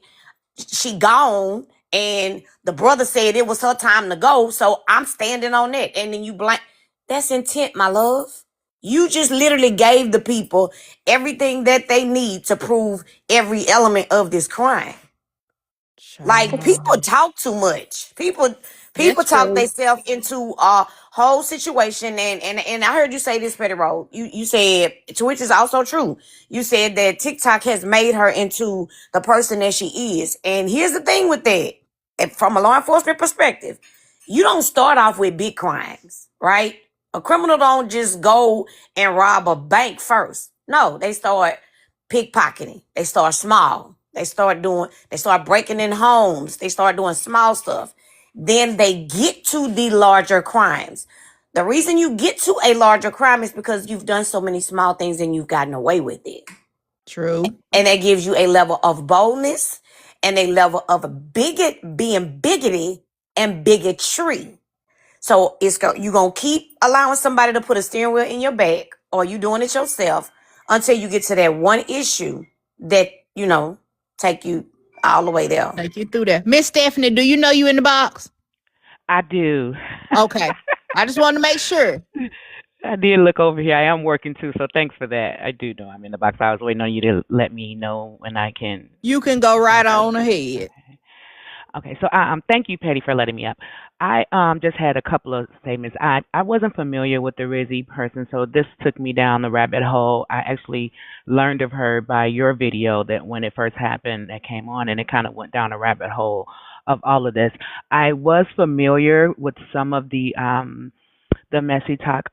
she gone, and the brother said it was her time to go, so I'm standing on that. And then you blank. That's intent, my love. You just literally gave the people everything that they need to prove every element of this crime. Like, people Child. talk too much. People That's talk true. themselves into a whole situation. And I heard you say this, Petty Road. You said, to which is also true. You said that TikTok has made her into the person that she is. And here's the thing with that. From a law enforcement perspective, you don't start off with big crimes, right? A criminal don't just go and rob a bank first. No, they start pickpocketing. They start small. They start breaking in homes. They start doing small stuff. Then they get to the larger crimes. The reason you get to a larger crime is because you've done so many small things and you've gotten away with it. True. And that gives you a level of boldness and a level of being bigoted and bigotry. So you're going to keep allowing somebody to put a steering wheel in your back, or you doing it yourself, until you get to that one issue that, take you all the way there. Take you through that. Miss Stephanie, do you know you in the box? I do. Okay. I just wanted to make sure. I did look over here. I am working too, so thanks for that. I do know I'm in the box. I was waiting on you to let me know when I can. You can go right on ahead. Okay, so thank you, Patty, for letting me up. I just had a couple of statements. I wasn't familiar with the Rizzi person, so this took me down the rabbit hole. I actually learned of her by your video that when it first happened that came on, and it kind of went down a rabbit hole of all of this. I was familiar with some of the the messy talk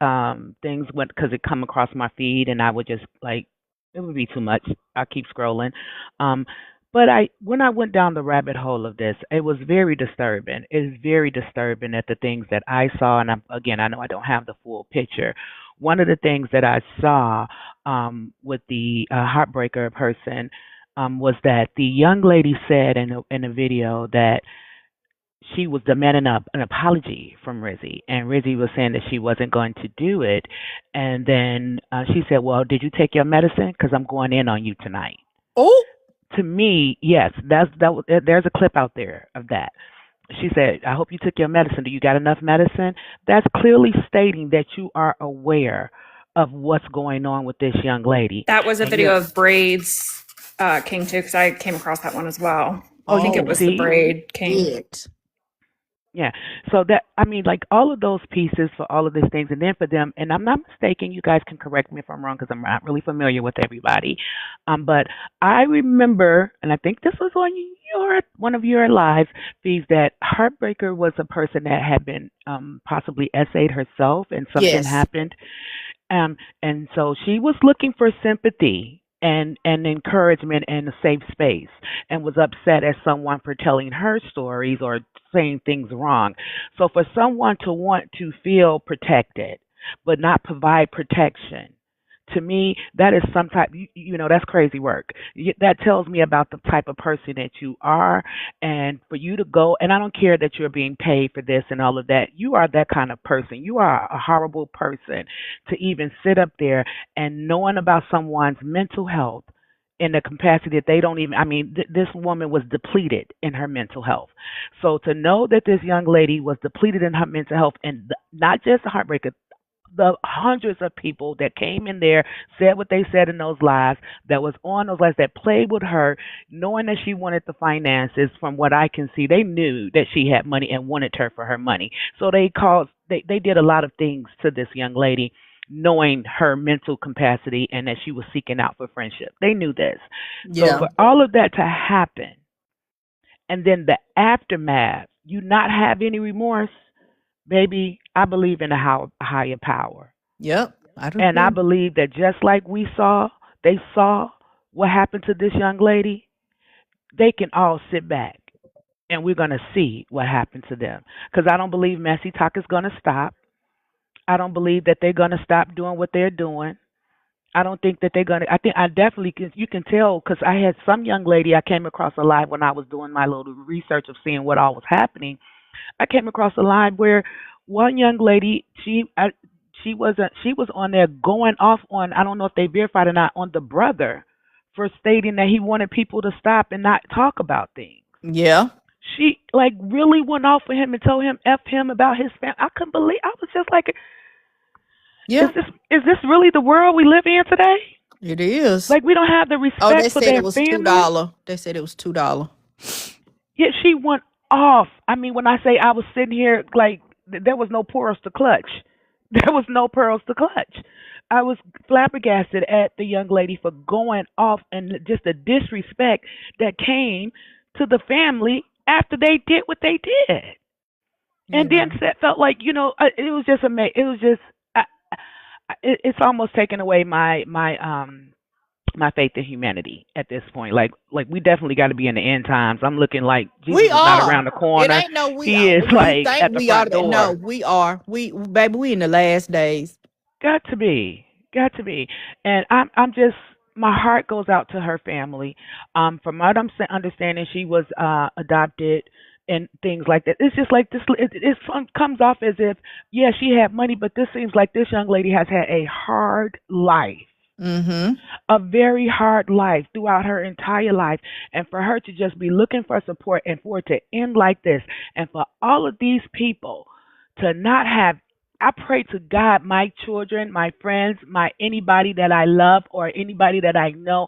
things went because it come across my feed, and I would just like it would be too much. I keep scrolling. Um, but I when I went down the rabbit hole of this, it was very disturbing. It is very disturbing at the things that I saw, and again, I know I don't have the full picture. One of the things that I saw with the heartbreaker person was that the young lady said in a video that she was demanding an apology from Rizzi, and Rizzi was saying that she wasn't going to do it. And then she said, "Well, did you take your medicine? Because I'm going in on you tonight." Oh, To me, yes, there's a clip out there of that. She said, "I hope you took your medicine. Do you got enough medicine?" That's clearly stating that you are aware of what's going on with this young lady. That was a And video of Braid's King too, because I came across that one as well. oh, I think you it can was the see. Braid King. it. Yeah. So that I mean, like all of those pieces for all of these things, and then for them, and I'm not mistaken. You guys can correct me if I'm wrong because I'm not really familiar with everybody. But I remember, and I think this was on your one of your live feeds that Heartbreaker was a person that had been possibly essayed herself, and something Yes. happened, and so she was looking for sympathy and encouragement and a safe space, and was upset at someone for telling her stories or saying things wrong. So for someone to want to feel protected but not provide protection, to me that is some type that's crazy work. That tells me about the type of person that you are, and for you to go, and I don't care that you're being paid for this and all of that, you are that kind of person. You are a horrible person to even sit up there and knowing about someone's mental health in the capacity that they don't even, I mean, this woman was depleted in her mental health. So to know that this young lady was depleted in her mental health, and not just a heartbreaker, the hundreds of people that came in there, said what they said in those lives, that was on those lives, that played with her, knowing that she wanted the finances. From what I can see, they knew that she had money and wanted her for her money. So they did a lot of things to this young lady, knowing her mental capacity and that she was seeking out for friendship. They knew this. So Yeah. for all of that to happen, and then the aftermath, you not have any remorse, baby, I believe in a higher power. Yep. I do And I too. believe that just like they saw what happened to this young lady, they can all sit back and we're going to see what happened to them. Because I don't believe messy talk is going to stop. I don't believe that they're going to stop doing what they're doing. I don't think that they're going to. I think I definitely can. You can tell because I had some young lady I came across alive when I was doing my little research of seeing what all was happening. I came across a line where one young lady, she was on there going off on, I don't know if they verified or not, on the brother for stating that he wanted people to stop and not talk about things. Yeah. She like really went off with him and told him f him about his family. I couldn't believe. I was just like, Yeah. is this really the world we live in today? It is. Like we don't have the Oh, they respect for said it their was family. $2. They said it was $2. Yet she went off. I mean, when I say I was sitting here, like, there was no pearls to clutch. There was no pearls to clutch. I was flabbergasted at the young lady for going off and just the disrespect that came to the family after they did what they did. And Yeah. then felt like, it was just amazing. It was just, it's almost taken away my faith in humanity at this point. Like we definitely got to be in the end times. I'm looking like Jesus We is not around are. the It corner. ain't no we He are. is You like think at the we are front that? No, door. we are. Baby, we in the last days. Got to be. Got to be. And I'm just my heart goes out to her family. From what I'm understanding, she was adopted and things like that. It's just like this. It comes off as if yeah, she had money, but this seems like this young lady has had a hard life, Mm-hmm. a very hard life throughout her entire life. And for her to just be looking for support and for it to end like this, and for all of these people to not have, I pray to God, my children, my friends, my anybody that I love or anybody that I know,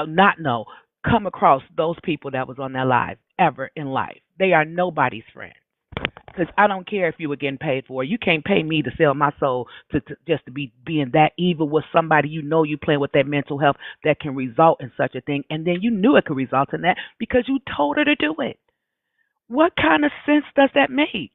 not know, come across those people that was on their life ever in life. They are nobody's friend. Because I don't care if you were getting paid for it. You can't pay me to sell my soul to just to be being that evil with somebody you playing with their mental health that can result in such a thing. And then you knew it could result in that because you told her to do it. What kind of sense does that make?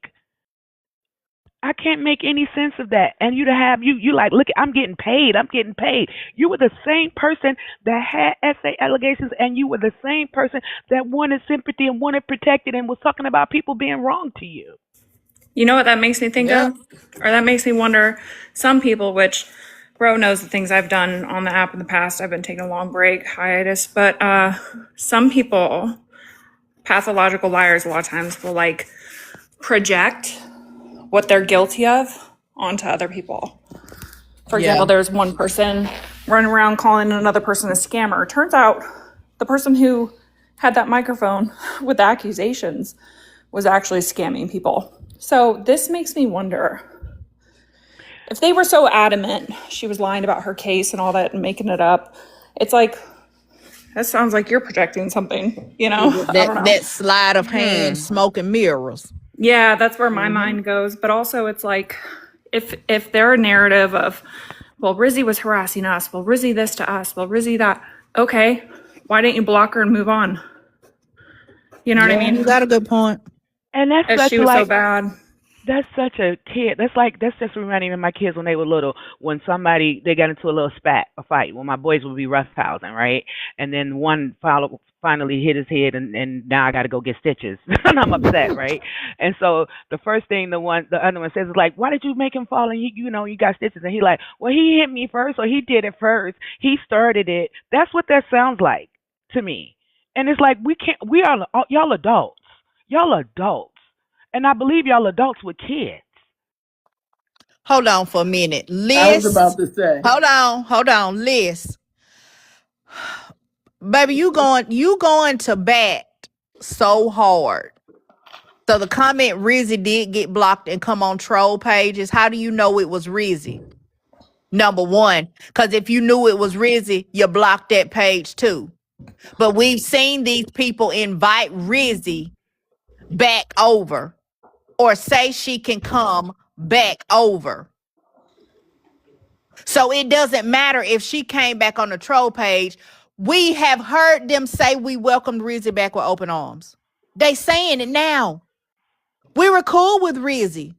I can't make any sense of that. And you to have you like, look, I'm getting paid. I'm getting paid. You were the same person that had essay allegations, and you were the same person that wanted sympathy and wanted protected and was talking about people being wrong to you. You know what that makes me think Yep. of? Or that makes me wonder, some people, which Bro knows the things I've done on the app in the past. I've been taking a long break, hiatus, but some people, pathological liars, a lot of times will like project what they're guilty of onto other people. For Yeah. example, there's one person running around calling another person a scammer. Turns out the person who had that microphone with the accusations was actually scamming people. So this makes me wonder, if they were so adamant she was lying about her case and all that and making it up, it's like, that sounds like you're projecting something, you know? I don't know. That sleight of hand, smoke and mirrors. Yeah, that's where my mind goes. But also it's like, if their narrative of, well, Rizi was harassing us, well, Rizi this to us, well, Rizi that, okay, why didn't you block her and move on? You know what I mean? You got a good point. And that's If such she was like so bad. that's such a kid. That's just reminding me of my kids when they were little. When they got into a little a fight. When my boys would be roughhousing, right? And then one finally hit his head, and now I got to go get stitches, and I'm upset, right? And so the first thing the other one says is like, "Why did you make him fall? And you got stitches." And he like, "Well, he hit me first, or he did it first. He started it." That's what that sounds like to me. And it's like we are y'all adults. Y'all adults. And I believe y'all adults with kids. Hold on for a minute. I was Liz. about to say. Hold on, Liz. Baby, you going to bat so hard. So the comment Rizzy did get blocked and come on troll pages. How do you know it was Rizzy? Number one, because if you knew it was Rizzy, you blocked that page too. But we've seen these people invite Rizzy back over or say she can come back over. So it doesn't matter if she came back on the troll page. We have heard them say we welcomed Rizzy back with open arms. They saying it now. We were cool with Rizzy.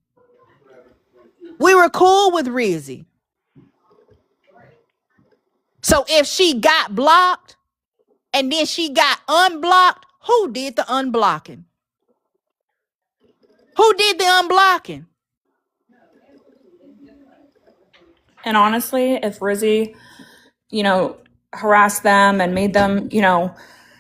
So if she got blocked and then she got unblocked, who did the unblocking? And honestly, if Rizzy, harassed them and made them,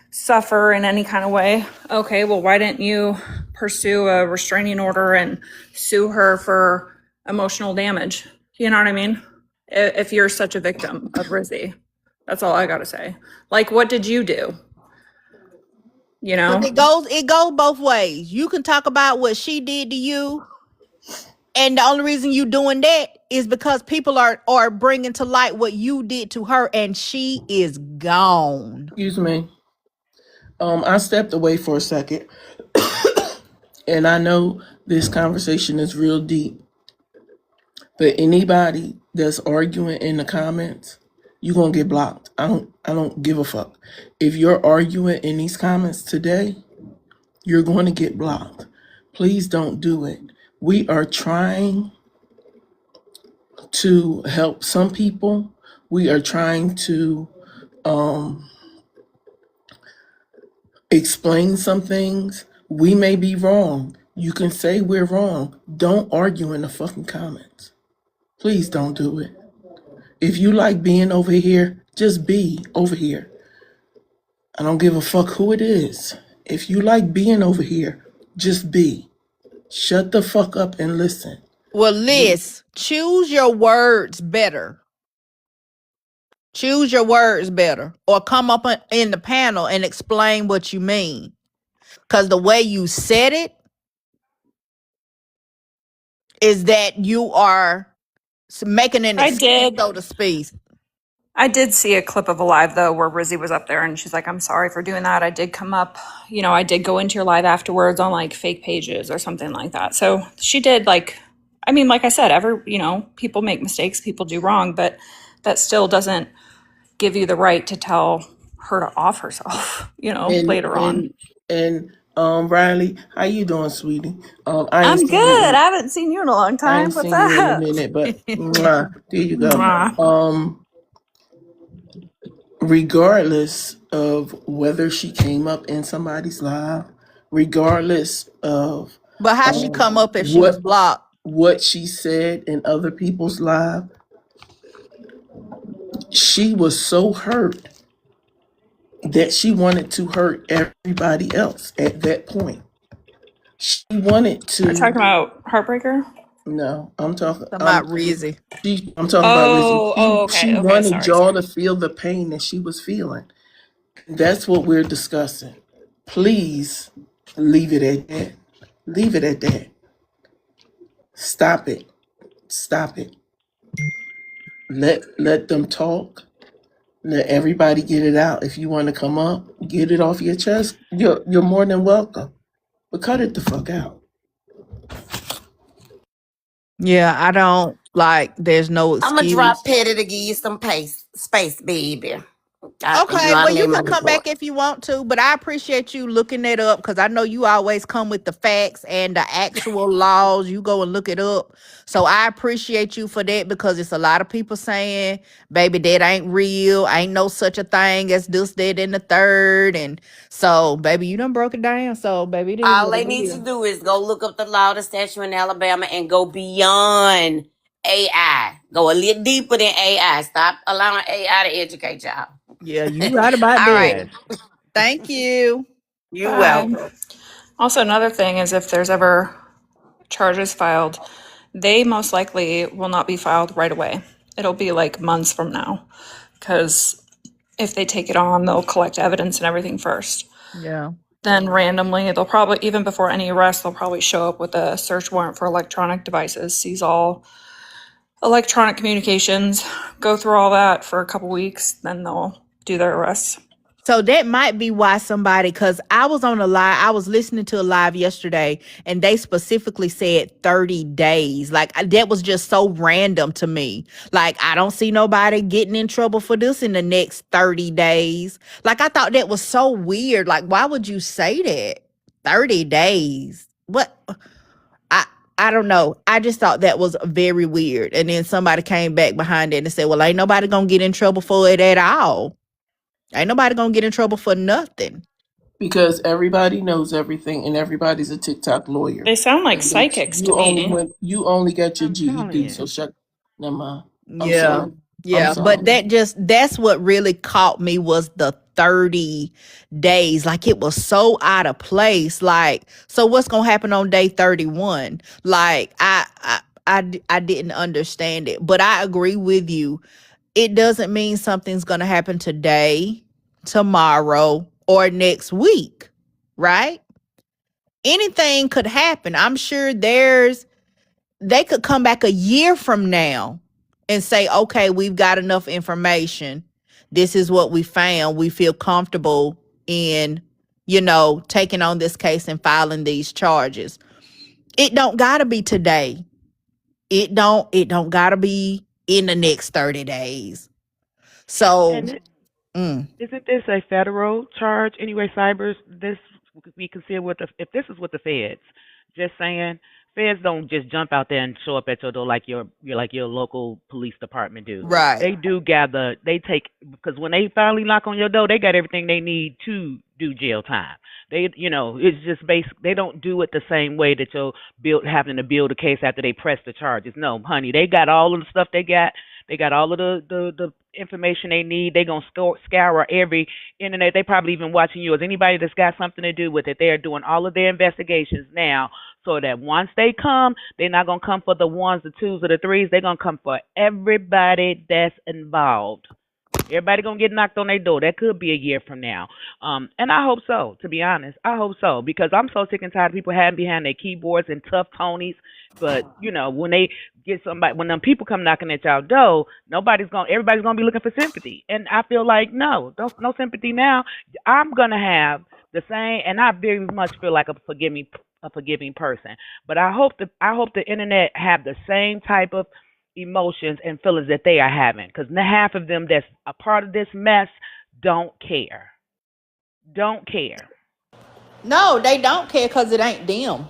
suffer in any kind of way, okay, well, why didn't you pursue a restraining order and sue her for emotional damage? You know what I mean? If you're such a victim of Rizzy, that's all I got to say. Like, what did you do? But it goes both ways. You can talk about what she did to you, and the only reason you doing that is because people are bringing to light what you did to her, and she is gone. Excuse me. I stepped away for a second, and I know this conversation is real deep. But anybody that's arguing in the comments, you're gonna get blocked. I don't give a fuck. If you're arguing in these comments today, you're going to get blocked. Please don't do it. We are trying to help some people. We are trying to explain some things. We may be wrong. You can say we're wrong. Don't argue in the fucking comments. Please don't do it. If you like being over here, just be over here. I don't give a fuck who it is. If you like being over here, just be. Shut the fuck up and listen. Well, Liz, choose your words better. Or come up in the panel and explain what you mean. Because the way you said it is that you are making an excuse, so to speak. I did see a clip of a live, though, where Rizzy was up there and she's like, I'm sorry for doing that. I did come up, I did go into your live afterwards on like fake pages or something like that. So she did like I said, people make mistakes, people do wrong, but that still doesn't give you the right to tell her to off herself, later on. And Riley, how you doing, sweetie? I ain't I'm seen you good. I in haven't seen you in a long I ain't time. What's seen you in a up? minute, but mwah, there you go. Mwah. Regardless of whether she came up in somebody's live, regardless of But how she um, come up if she was what blocked? what she said in other people's live, she was so hurt that she wanted to hurt everybody else at that point. She wanted Are you to. talking about Heartbreaker? No, I'm talking. Talking about Rizzi. I'm talking about Rizzi. She Okay, okay. wanted Sorry, y'all sorry. to feel the pain that she was feeling. That's what we're discussing. Please leave it at that. Leave it at that. Stop it. Stop it. Let them talk. Let everybody get it out. If you want to come up, get it off your chest. You're more than welcome. But cut it the fuck out. Yeah, I don't like. There's no I'm gonna drop excuse. Petty to give you some space, baby. Okay, I well, you made my can come report. back if you want to, but I appreciate you looking it up because I know you always come with the facts and the actual laws. You go and look it up. So I appreciate you for that because it's a lot of people saying, baby, that ain't real. Ain't no such a thing as this, that, and the third. And so, baby, you done broke it down. So, baby, it is All what they it need to is. do is go look up the law, the statute in Alabama, and go beyond AI. Go a little deeper than AI. Stop allowing AI to educate y'all. Yeah, you right about All right. that. Thank you. You're Bye. welcome. Also, another thing is if there's ever charges filed, they most likely will not be filed right away. It'll be like months from now because if they take it on, they'll collect evidence and everything first. Yeah. Then randomly, they'll probably, even before any arrest, they'll probably show up with a search warrant for electronic devices, seize all electronic communications, go through all that for a couple weeks, then they'll do their arrests. So that might be why somebody, because I was on a live, I was listening to a live yesterday, and they specifically said 30 days. Like that was just so random to me. Like, I don't see nobody getting in trouble for this in the next 30 days. Like, I thought that was so weird. Like, why would you say that? 30 days. What? I I don't know. I just thought that was very weird. And then somebody came back behind it and said, well, ain't nobody gonna get in trouble for it at all. Ain't nobody gonna get in trouble for nothing. Because everybody knows everything and everybody's a TikTok lawyer. They sound like And bitch, psychics to me. you only got your I'm telling GED, so you. shut never mind. I'm Yeah. sorry. I'm Yeah. But sorry. that's what really caught me was the 30 days. Like it was so out of place. Like, so what's gonna happen on day 31? Like, I didn't understand it. But I agree with you. It doesn't mean something's gonna happen today, tomorrow, or next week, right? Anything could happen. I'm sure they could come back a year from now and say, okay, we've got enough information. This is what we found. We feel comfortable in, taking on this case and filing these charges. It don't gotta be today. It don't gotta be in the next 30 days. So And mm, isn't this a federal charge anyway? Cybers, this could be considered with the if this is with the feds. Just saying, feds don't just jump out there and show up at your door like your local police department do. right. They do gather. They take because when they finally knock on your door, they got everything they need to do jail time. It's just basic. They don't do it the same way that you're having to build a case after they press the charges. No, honey, they got all of the stuff they got. They got all of the information they need. They gonna scour every internet. They probably even watching you as anybody that's got something to do with it. They are doing all of their investigations now, so that once they come, they're not gonna come for the ones, the twos, or the threes. They're gonna come for everybody that's involved. Everybody gonna get knocked on their door. That could be a year from now. And I hope so, to be honest. I hope so. Because I'm so sick and tired of people hiding behind their keyboards and tough Tonys. But, when they get somebody when them people come knocking at y'all door, everybody's gonna be looking for sympathy. And I feel like no sympathy now. I'm gonna have the same and I very much feel like a forgiving person. But I hope the internet have the same type of emotions and feelings that they are having because half of them that's a part of this mess don't care. Don't care. No, they don't care because it ain't them.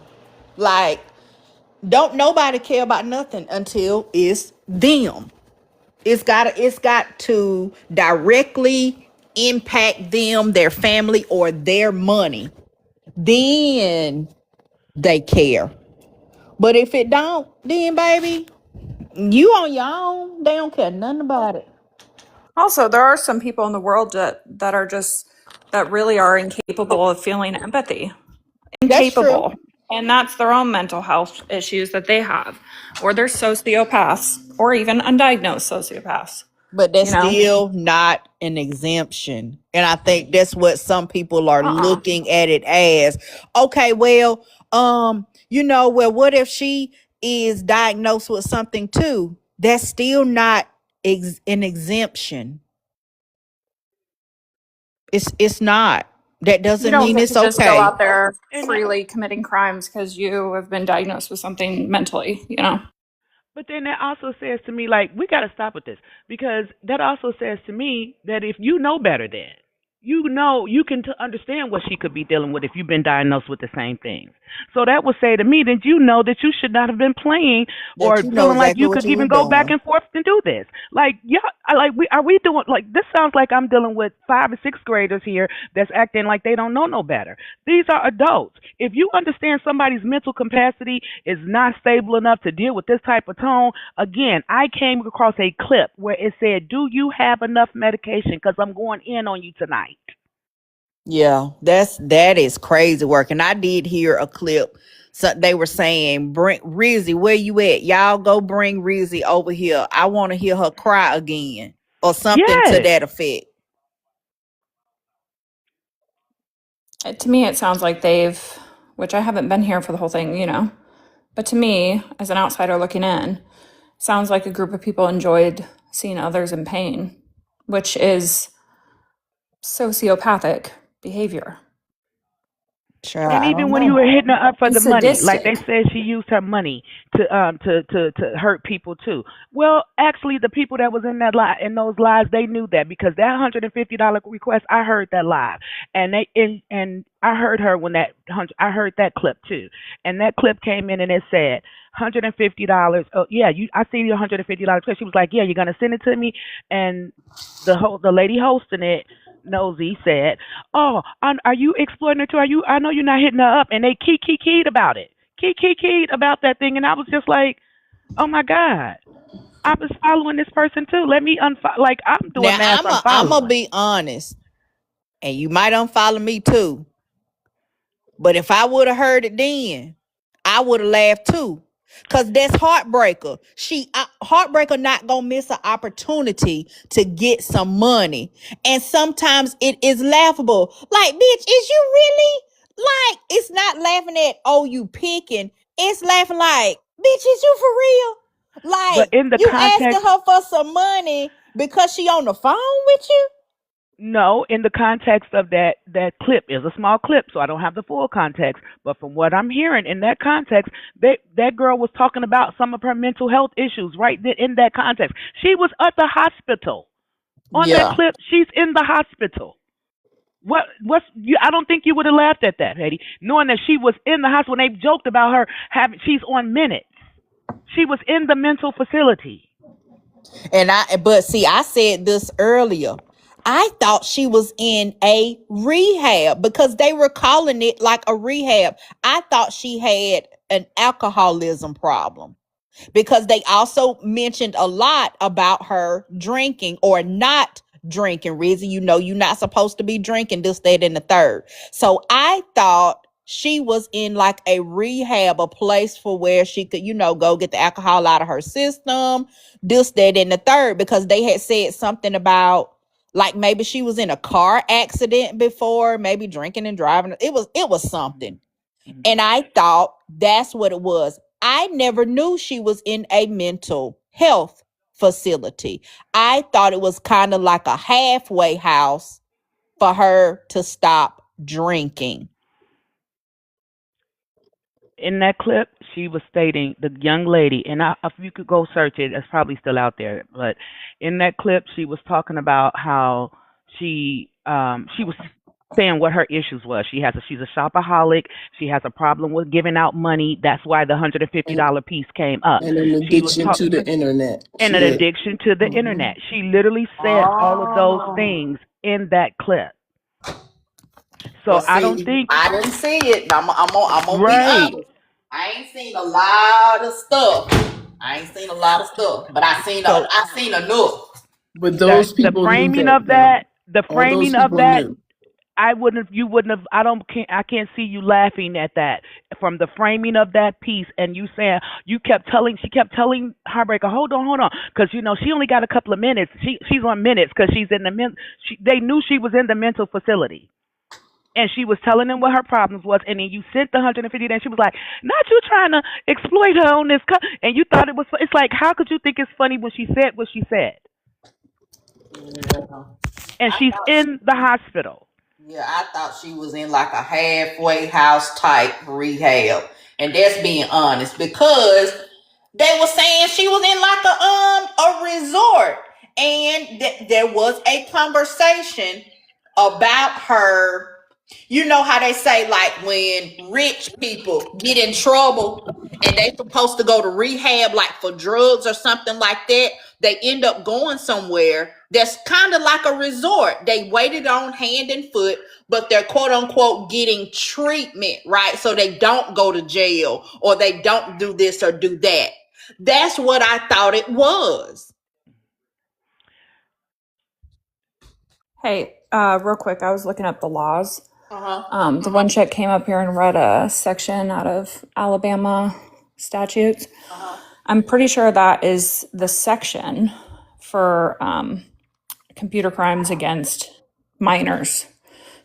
Like, don't nobody care about nothing until it's them. It's got to directly impact them, their family, or their money. Then they care. But if it don't, then baby, you on your own. They don't care nothing about it. Also, there are some people in the world that are just that really are incapable of feeling empathy. That's true. Incapable. And that's their own mental health issues that they have. Or they're sociopaths or even undiagnosed sociopaths. But that's You know? still not an exemption. And I think that's what some people are Uh-uh. looking at it as. Okay, well, well, what if she is diagnosed with something too? That's still not an exemption. It's not. That You doesn't don't mean get to it's just go okay. out there And freely committing crimes because you have been diagnosed with something mentally, you know? but then that also says to me, like, we got to stop with this because that also says to me that if you know better, then you know you can understand what she could be dealing with if you've been diagnosed with the same things. So that would say to me that you know that you should not have been playing That or you know feeling like exactly you what could you were even go back doing. and forth and do this. Like, yeah, are we doing like this? Sounds like I'm dealing with 5 or 6 graders here that's acting like they don't know no better. These are adults. If you understand somebody's mental capacity is not stable enough to deal with this type of tone, again, I came across a clip where it said, "Do you have enough medication? Because I'm going in on you tonight." Yeah, that is crazy work. And I did hear a clip. So they were saying, "Bring Rizi, where you at? Y'all go bring Rizi over here. I want to hear her cry again," or something to Yes. that effect. To me, it sounds like they've, which I haven't been here for the whole thing, you know, but to me, as an outsider looking in, sounds like a group of people enjoyed seeing others in pain, which is sociopathic behavior. Sure, And I even don't when you know. were hitting her up for And the money, like they sadistic. said, she used her money to hurt people too. Well, actually, the people that was in that live in those lives, they knew that because that $150 request, I heard that live, and I heard her when I heard that clip too, and that clip came in and it said $150. Oh yeah, I see your $150 because she was like, yeah, you're gonna send it to me, and the lady hosting it, Nosy, said, "Oh, are you exploiting her too? Are you? I know you're not hitting her up." And they keyed about it, keyed about that thing, and I was just like, "Oh my god, I was following this person too. Let me unfollow. Like I'm doing Now mass I'm a unfollowing." be honest, and you might unfollow me too. But if I would have heard it then, I would have laughed too. Cause that's heartbreaker. Heartbreaker not gonna miss an opportunity to get some money, and sometimes it is laughable. Like, bitch, is you really like? It's not laughing at oh you picking. It's laughing like, bitch, is you for real? But Like in the you asking context, her for some money because she on the phone with you? no, in the context of that clip is a small clip, so I don't have the full context. But from what I'm hearing in that context, that girl was talking about some of her mental health issues right in that context. She was at the hospital. On that Yeah. clip, she's in the hospital. What's you? I don't think you would have laughed at that, Hetty, knowing that she was in the hospital. When they joked about her having, she's on minutes. She was in the mental facility. But see, I said this earlier. I thought she was in a rehab because they were calling it like a rehab. I thought she had an alcoholism problem because they also mentioned a lot about her drinking or not drinking. Rizzi, you know, you're not supposed to be drinking this, that, and the third. So I thought she was in like a rehab, a place for where she could, go get the alcohol out of her system, this, that, and the third, because they had said something about like maybe she was in a car accident before, maybe drinking and driving. It was something. Mhm. And I thought that's what it was. I never knew she was in a mental health facility. I thought it was kind of like a halfway house for her to stop drinking. In that clip, she was stating the young lady, and if you could go search it, it's probably still out there. But in that clip, she was talking about how she was. saying what her issues was. She's a shopaholic. She has a problem with giving out money. That's why the And, $150 piece came up. and an She was addiction to the internet. and She an had. addiction to the Mhm. internet. She literally said all of those things in that clip. Well, So I don't see, think I didn't see it. I'm gonna be right. honest. I ain't seen a lot of stuff. I ain't seen a lot of stuff, but So I seen enough. But those the people knew framing that of though. that, the All those framing of people that, knew. I wouldn't have, you wouldn't have, I can't see you laughing at that from the framing of that piece. And you saying, she kept telling Heartbreaker, hold on. Cause she only got a couple of minutes. She's on minutes cause she's in they knew she was in the mental facility. And she was telling them what her problems was, and then you sent the 150. And she was like, "Not you trying to exploit her on this." And you thought it was. It's like, how could you think it's funny when she said what she said? Yeah. And I she's thought in the hospital. Yeah, I thought she was in like a halfway house type rehab. And that's being honest because they were saying she was in like a resort. And there was a conversation about her. You know how they say like when rich people get in trouble and they supposed to go to rehab like for drugs or something like that, they end up going somewhere that's kind of like a resort. They waited on hand and foot, but they're quote unquote getting treatment, right? So they don't go to jail or they don't do this or do that. That's what I thought it was. Hey, real quick, I was looking up the laws. Uh-huh. The one chick came up here and read a section out of Alabama statutes. Uh-huh. I'm pretty sure that is the section for computer crimes against minors.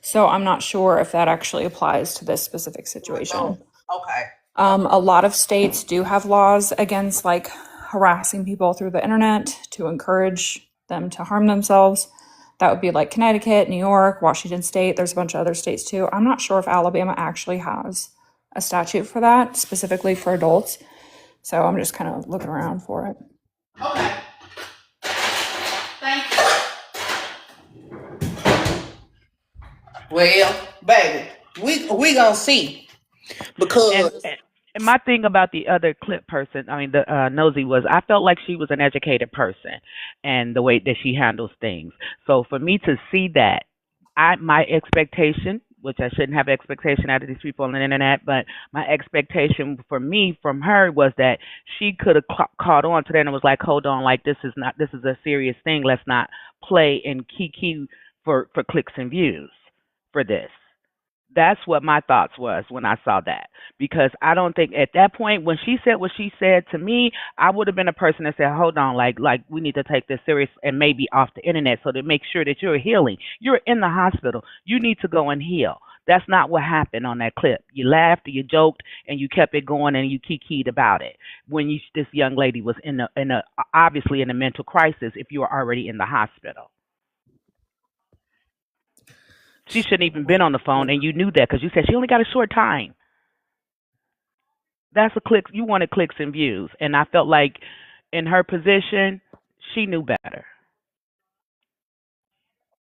So I'm not sure if that actually applies to this specific situation. Okay. A lot of states do have laws against like harassing people through the internet to encourage them to harm themselves. That would be like Connecticut, New York, Washington State. There's a bunch of other states too. I'm not sure if Alabama actually has a statute for that specifically for adults. So I'm just kind of looking around for it. Okay. Thank you. Well, baby, we gonna see And because and my thing about the other clip person, I mean the nosy, was I felt like she was an educated person, and the way that she handles things. So for me to see that, my expectation, which I shouldn't have expectation out of these people on the internet, but my expectation for me from her was that she could have caught on to that and was like, hold on, like this is a serious thing. Let's not play and key for clicks and views for this. That's what my thoughts was when I saw that, because I don't think at that point when she said what she said to me, I would have been a person that said, hold on, like we need to take this serious and maybe off the internet so to make sure that you're healing. You're in the hospital, you need to go and heal. That's not what happened on that clip. You laughed, you joked, and you kept it going, and you kikied about it. When this young lady was in a obviously in a mental crisis, if you were already in the hospital, she shouldn't even been on the phone, and you knew that because you said she only got a short time. That's a click. You wanted clicks and views, and I felt like in her position, she knew better.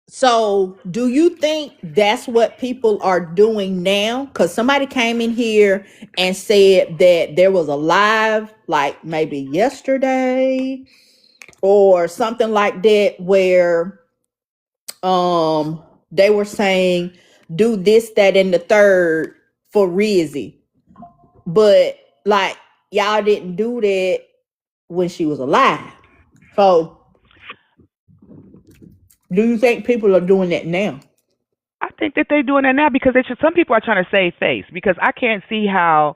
so do you think that's what people are doing now? Because somebody came in here and said that there was a live, like maybe yesterday or something like that, where they were saying do this, that, and the third for Rizzi. But like y'all didn't do that when she was alive. So do you think people are doing that now? I think that they're doing that now because some people are trying to save face because I can't see how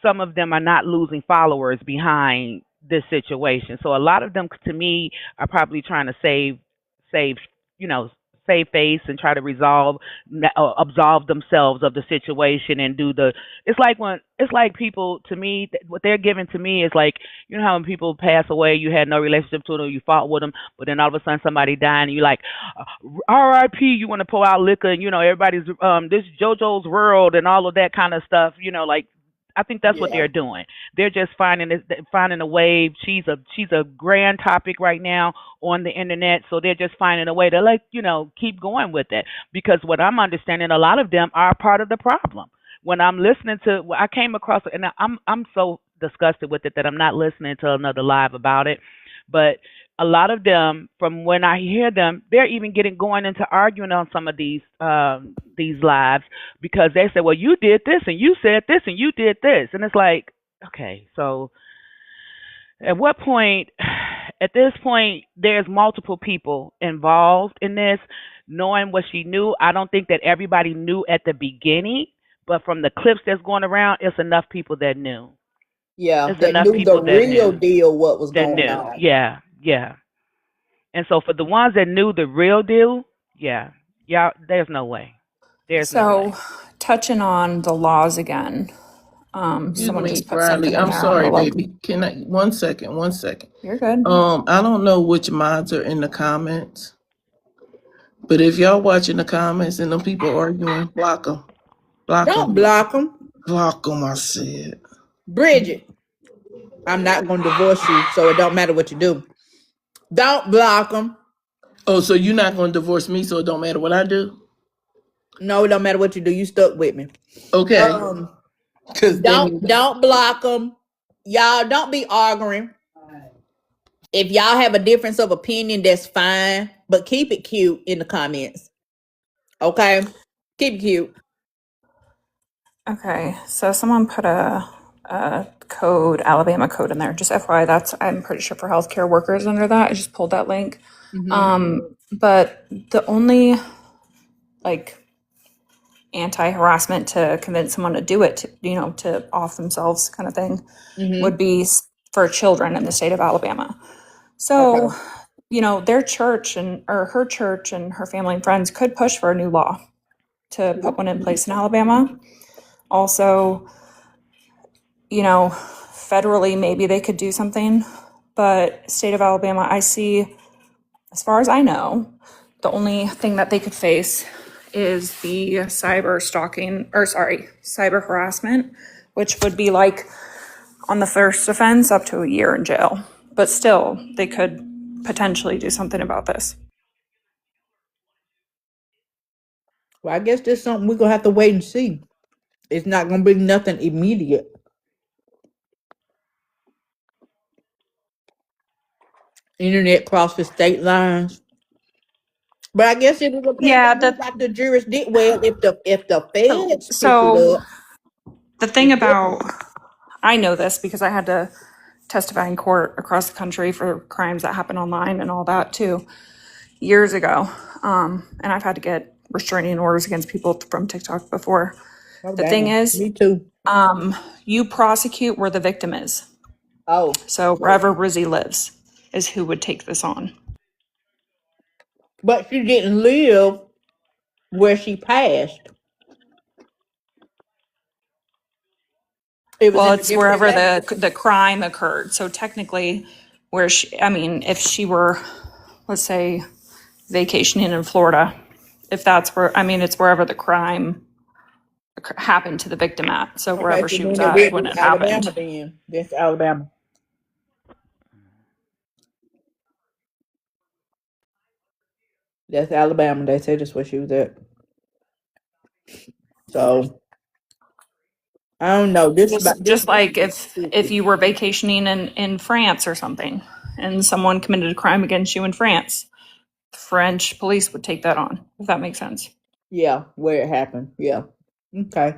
some of them are not losing followers behind this situation. So a lot of them, to me, are probably trying to save, you know, save face and try to absolve themselves of the situation and do the. It's like people to me what they're giving to me is like how when people pass away, you had no relationship to them, you fought with them, but then all of a sudden somebody died and you like R.I.P. You want to pour out liquor and everybody's this JoJo's World and all of that kind of stuff. Like I think that's what Yeah. they're doing. They're just finding a way. She's a grand topic right now on the internet, so they're just finding a way to keep going with it. Because what I'm understanding, a lot of them are part of the problem. When I'm listening to, I came across, and I'm so disgusted with it that I'm not listening to another live about it. But a lot of them, from when I hear them, they're even getting going into arguing on some of these lives because they say, well, you did this and you said this and you did this, and it's like, okay, so at what point? At this point, there's multiple people involved in this. Knowing what she knew, I don't think that everybody knew at the beginning, but from the clips that's going around, it's enough people that knew. Yeah, It's that enough knew the people that real knew. deal what was That going knew. on. Yeah, yeah. And so for the ones that knew the real deal, yeah, yeah, there's no way. There's no way. So, touching on the laws again, Excuse someone me, just put Riley. something in I'm there. I'm sorry, gonna look. baby. Can I 1 second? 1 second. You're good. I don't know which mods are in the comments, but if y'all watching the comments and them people arguing, block them. Block Don't them. block them. Block them, I said. Bridget, I'm not going to divorce you, so it don't matter what you do. Don't block them. Oh, so you're not going to divorce me, so it don't matter what I do? No, it don't matter what you do. You stuck with me. Okay. Because Don't block them. Y'all don't be arguing. If y'all have a difference of opinion, that's fine. But keep it cute in the comments. Okay? Keep it cute. Okay, so someone put a code, Alabama code in there. Just FYI, that's, I'm pretty sure, for healthcare workers under that. I just pulled that link. But the only anti-harassment to convince someone to do it, to off themselves kind of thing, would be for children in the state of Alabama. So, their church or her church and her family and friends could push for a new law to put one in place in Alabama. Also, federally, maybe they could do something, but state of Alabama, I see, as far as I know, the only thing that they could face is the cyber harassment, which would be like on the first offense up to a year in jail. But still, they could potentially do something about this. Well, I guess there's something we're going to have to wait and see. It's not going to be nothing immediate. Internet crosses state lines. But I guess it will depend Yeah, on who got the jurisdiction. Well, if the feds pick it so up, the thing about, I know this because I had to testify in court across the country for crimes that happen online and all that too, years ago. And I've had to get restraining orders against people from TikTok before. oh, The thing is, me too. you prosecute where the victim is. Oh, So wherever Rizi lives is who would take this on. but she didn't live where she passed. It was Well, in a it's different wherever state. the crime occurred. So technically, if she were, let's say, vacationing in Florida, if that's where, it's wherever the crime happened to the victim at. So wherever Okay, so she was then at it when would be it Alabama happened. then. That's Alabama. That's Alabama. They said that's where she was at. So I don't know. Just like if you were vacationing in France or something, and someone committed a crime against you in France, French police would take that on, if that makes sense. Yeah, where it happened. Yeah. Okay.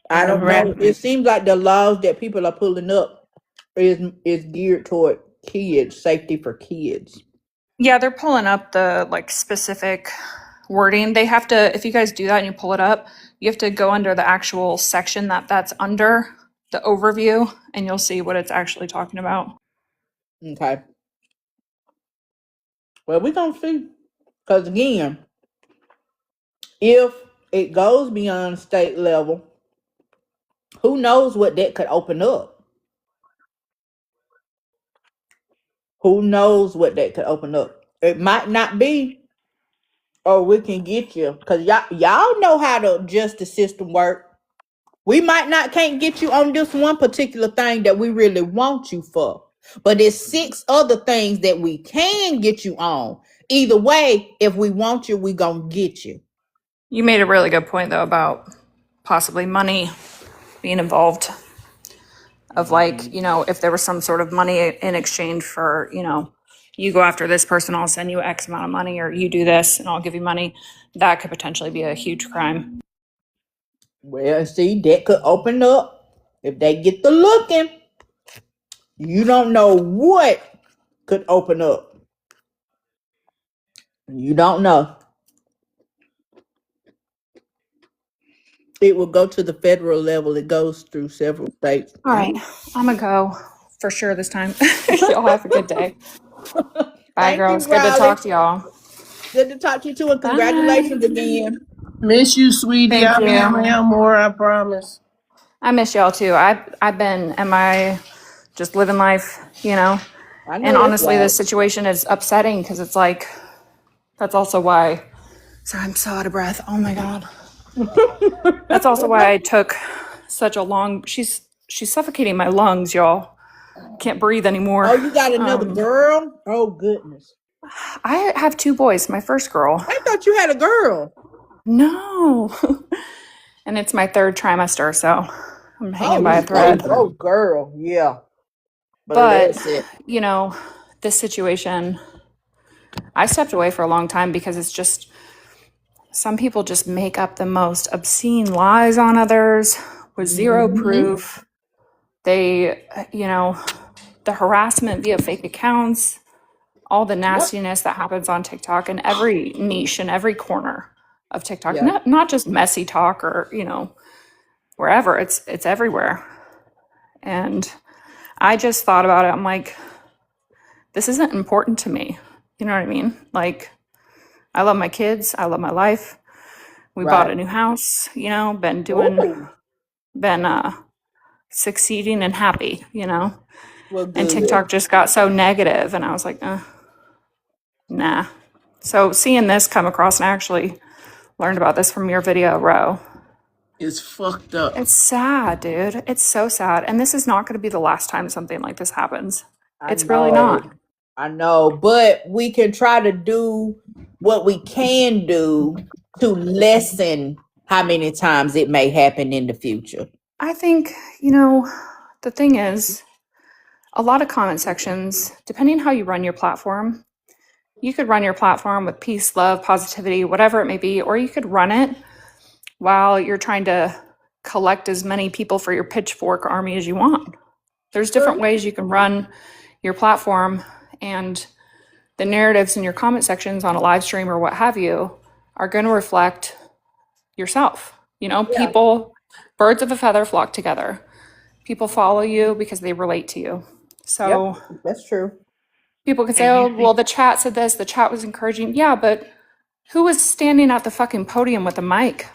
I And the don't know. It harassment. seems like the laws that people are pulling up is geared toward kids, safety for kids. Yeah, they're pulling up the specific wording. They have to, if you guys do that and you pull it up, you have to go under the actual section that's under the overview, and you'll see what it's actually talking about. Okay. Well, we're gonna see. Because again, if it goes beyond state level, who knows what that could open up? Who knows what that could open up? It might not be or we can get you. Cause y'all know how the justice system work. We might not can't get you on this one particular thing that we really want you for. But there's 6 other things that we can get you on. Either way, if we want you, we gonna get you. You made a really good point though about possibly money being involved. Of like, if there was some sort of money in exchange for, you go after this person, I'll send you X amount of money, or you do this and I'll give you money, that could potentially be a huge crime. Well, see, that could open up if they get the looking. You don't know what could open up. You don't know. It will go to the federal level. It goes through several states. All right, I'm gonna go for sure this time. Y'all have a good day. Bye, Thank girls. you, Good to Riley. talk to y'all. Good to talk to you too, and congratulations again. Miss you, sweetie. Thank I'll be you. around more, I promise. I miss y'all too. I've been, am I just living life, I know and that's honestly, right. this situation is upsetting because it's like, that's also why, sorry, I'm so out of breath. Oh my God. That's also why I took such a long, she's suffocating my lungs, y'all. Can't breathe anymore. Oh, you got another girl? Oh, goodness. I have 2 boys, my first girl. I thought you had a girl. No. And it's my 3rd trimester, so I'm hanging by a thread. Oh, girl. Yeah. But, Bless it. This situation, I stepped away for a long time because it's just, some people just make up the most obscene lies on others with 0 proof. They, the harassment via fake accounts, all the nastiness that happens on TikTok in every niche and every corner of TikTok, Yeah. not just messy talk or, wherever, it's everywhere. And I just thought about it. I'm like, this isn't important to me. You know what I mean? Like, I love my kids. I love my life. We bought a new house, been succeeding and happy, Well, and good. TikTok just got so negative, and I was like, nah. So seeing this come across, and I actually learned about this from your video, Ro. It's fucked up. It's sad, dude. It's so sad. And this is not going to be the last time something like this happens. It's really not. I know, but we can try to do what we can do to lessen how many times it may happen in the future. I think, the thing is, a lot of comment sections, depending how you run your platform, you could run your platform with peace, love, positivity, whatever it may be, or you could run it while you're trying to collect as many people for your pitchfork army as you want. There's different ways you can run your platform, and the narratives in your comment sections on a live stream or what have you are going to reflect yourself. People, birds of a feather flock together. People follow you because they relate to you. So that's true. People could say, oh, well, the chat said this, the chat was encouraging. Yeah, but who was standing at the fucking podium with a mic?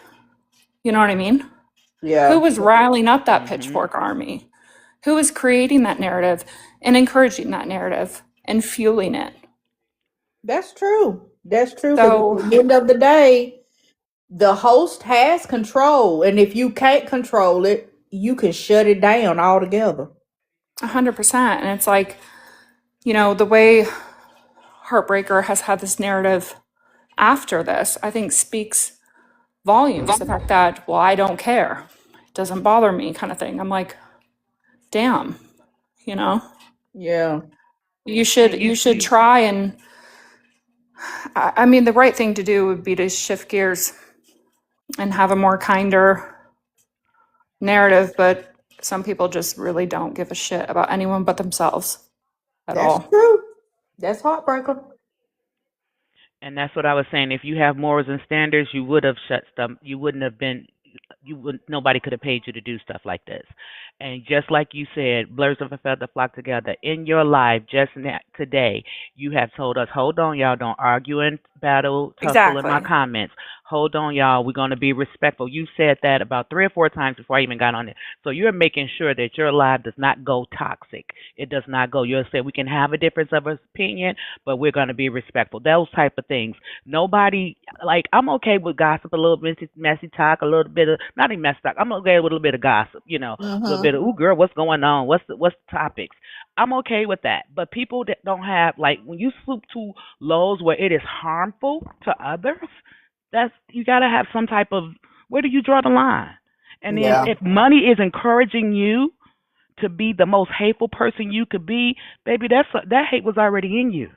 You know what I mean? Yeah. Who was riling up that pitchfork army? Who was creating that narrative and encouraging that narrative and fueling it? That's true. That's true. So, Because at the end of the day, the host has control. And if you can't control it, you can shut it down altogether. 100%. And it's like, the way Heartbreaker has had this narrative after this, I think speaks volumes. The fact that, well, I don't care. It doesn't bother me kind of thing. I'm like, damn, Yeah. You should try and, I mean, the right thing to do would be to shift gears and have a more kinder narrative, but some people just really don't give a shit about anyone but themselves at all. That's true. That's heartbreaker. And that's what I was saying. If you have morals and standards, you would have shut stuff. You wouldn't have been. You would. Nobody could have paid you to do stuff like this. And just like you said, blurs of a feather flock together. In your life, just today, you have told us, hold on, y'all, don't argue and battle, tussle in my Exactly. comments. Hold on, y'all, we're going to be respectful. You said that about 3 or 4 times before I even got on it. So you're making sure that your life does not go toxic. It does not go. You'll say we can have a difference of opinion, but we're going to be respectful. Those type of things. Nobody like I'm okay with gossip, a little messy talk, a little bit of not even messy talk. I'm okay with a little bit of gossip, a little bit of ooh girl, what's going on? What's the topics? I'm okay with that. But people that don't have like when you swoop to lows where it is harmful to others, that's you gotta have some type of where do you draw the line? And then Yeah. if money is encouraging you to be the most hateful person you could be, baby, that hate was already in you.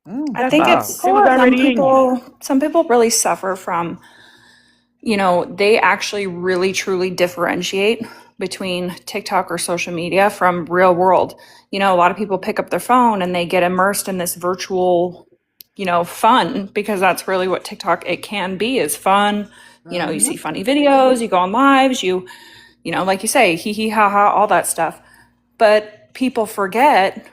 I That's think all. it's It was already in you. some people really suffer from, they actually really truly differentiate between TikTok or social media from real world. A lot of people pick up their phone and they get immersed in this virtual, fun, because that's really what TikTok it can be, is fun. You see funny videos, you go on lives, like you say, hee hee ha ha, all that stuff. But people forget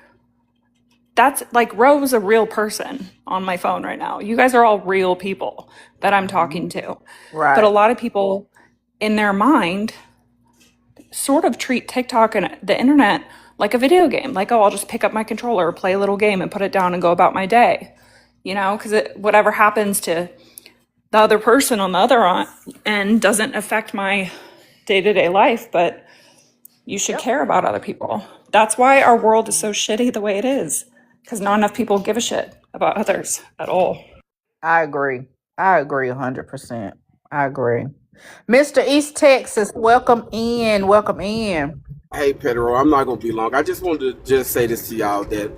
that's like Ro's a real person on my phone right now. You guys are all real people that I'm talking to. Right. But a lot of people in their mind sort of treat TikTok and the internet like a video game. Like, oh, I'll just pick up my controller, play a little game and put it down and go about my day. Because whatever happens to the other person on the other end doesn't affect my day-to-day life, but you should care about other people. That's why our world is so shitty the way it is, because not enough people give a shit about others at all. I agree. 100%. I agree. Mr. East Texas, welcome in. Welcome in. Hey, Pedro, I'm not going to be long. I just wanted to just say this to y'all that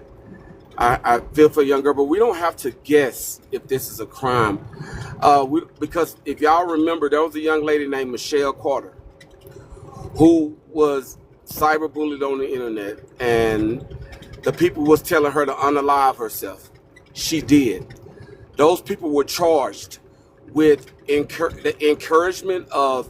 I feel for a young girl, but we don't have to guess if this is a crime. Because if y'all remember, there was a young lady named Michelle Carter who was cyberbullied on the internet, and the people was telling her to unalive herself. She did. Those people were charged with the encouragement of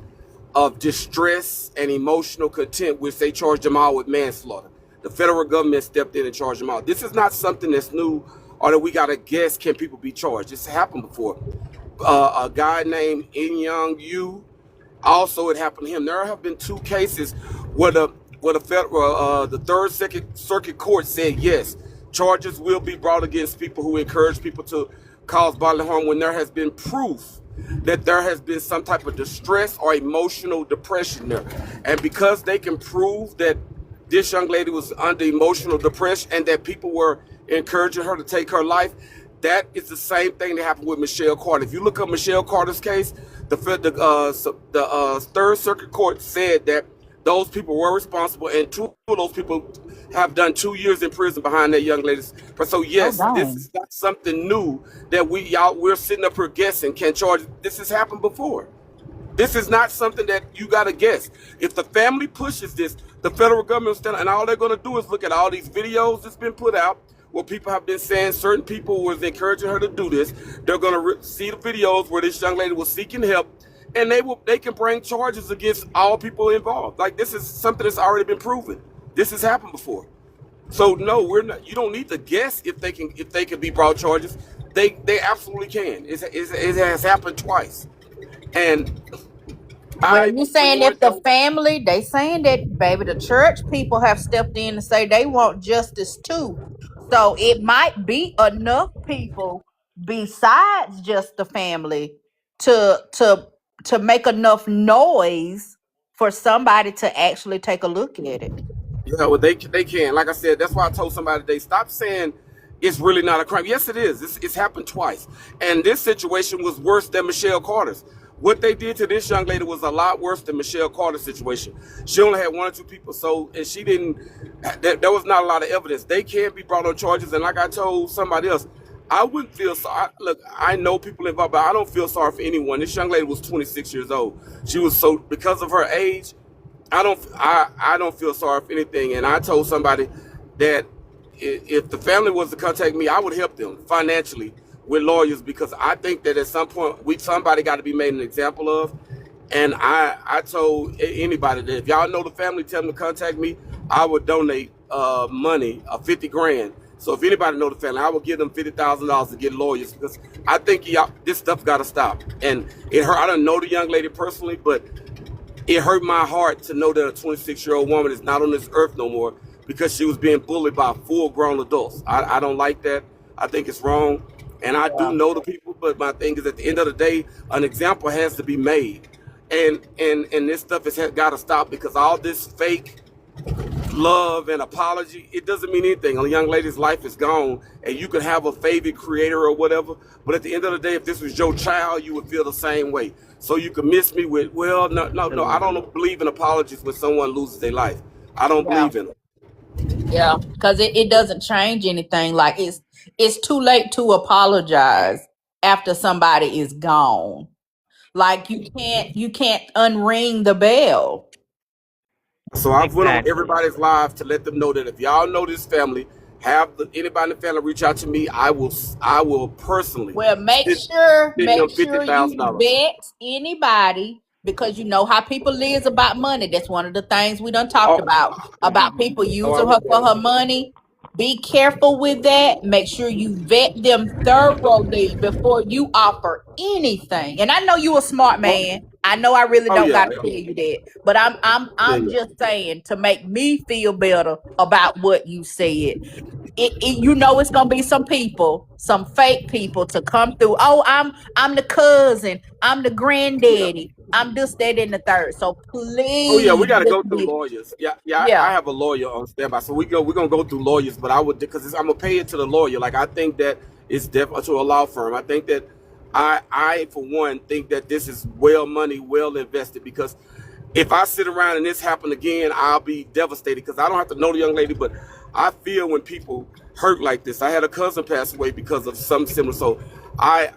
distress and emotional contempt, which they charged them all with manslaughter. The federal government stepped in and charged them all. This is not something that's new or that we got to guess can people be charged. This happened before. A guy named In Young Yu, also it happened to him. There have been 2 cases where the Third Circuit Court said yes, charges will be brought against people who encourage people to cause bodily harm when there has been proof that there has been some type of distress or emotional depression there. And because they can prove that this young lady was under emotional depression and that people were encouraging her to take her life, that is the same thing that happened with Michelle Carter. If you look up Michelle Carter's case, the Third Circuit Court said that those people were responsible, and 2 of those people have done 2 years in prison behind that young lady's. So yes, this is not something new that we're sitting up here guessing can charge. This has happened before. This is not something that you got to guess. If the family pushes this, the federal government will stand, and all they're going to do is look at all these videos that's been put out where people have been saying certain people was encouraging her to do this. They're going to see the videos where this young lady was seeking help, and they can bring charges against all people involved. Like, this is something that's already been proven. This has happened before. So no, we're not. You don't need to guess if they can be brought charges. They absolutely can. It has happened twice. And Well, you saying if the family, they saying that, baby, the church people have stepped in and say they want justice too. So it might be enough people besides just the family to make enough noise for somebody to actually take a look at it. yeah, well, they can. Like I said, that's why I told somebody they stop saying it's really not a crime. Yes, it is. It's happened twice, and this situation was worse than Michelle Carter's. What they did to this young lady was a lot worse than Michelle Carter's situation. She only had 1 or 2 people, and she didn't. There was not a lot of evidence. They can be brought on charges, and like I told somebody else, I wouldn't feel sorry. Look, I know people involved, but I don't feel sorry for anyone. This young lady was 26 years old. She was because of her age. I don't feel sorry for anything. And I told somebody that if the family was to contact me, I would help them financially with lawyers, because I think that at some point somebody got to be made an example of. And I told anybody that if y'all know the family, tell them to contact me. I would donate money, 50 grand. So if anybody know the family, I would give them $50,000 to get lawyers, because I think this stuff got to stop. And it hurt. I don't know the young lady personally, but it hurt my heart to know that a 26-year-old woman is not on this earth no more because she was being bullied by full-grown adults. I don't like that. I think it's wrong. And I do Yeah. know the people, but my thing is, at the end of the day, an example has to be made, and this stuff has got to stop, because all this fake love and apology, it doesn't mean anything. A young lady's life is gone, and you could have a favorite creator or whatever, but at the end of the day, if this was your child, you would feel the same way. So you could miss me with, well, no, I don't believe in apologies when someone loses their life. I don't Yeah. believe in them. Yeah. Because it doesn't change anything. Like it's too late to apologize after somebody is gone. Like you can't unring the bell. So I've went on Exactly. everybody's live to let them know that if y'all know this family, anybody in the family reach out to me, I will personally Well, send make them sure you $50,000. vet anybody because you know how people lives about money. That's one of the things we done talked Oh, about people oh, I using her for her respect. money. Be careful with that. Make sure you vet them thoroughly before you offer anything. And I know you a smart Oh, man. I know I really oh don't yeah, gotta tell you that, but I'm yeah. just saying to make me feel better about what you said. You know it's gonna be some people, some fake people to come through. Oh, I'm the cousin, I'm the Yeah. granddaddy, I'm this, that, and the third. So Oh yeah, we please got to just go through be lawyers. Yeah, yeah. yeah, I have a lawyer on standby, so we're gonna go through lawyers. But I would, because I'm gonna pay it to the lawyer. Like, I think that it's definitely to a law firm. I think that I for one think that this is well money, well invested, because if I sit around and this happen again, I'll be devastated, because I don't have to know the young lady, but I feel when people hurt like this. I had a cousin pass away because of something similar. So I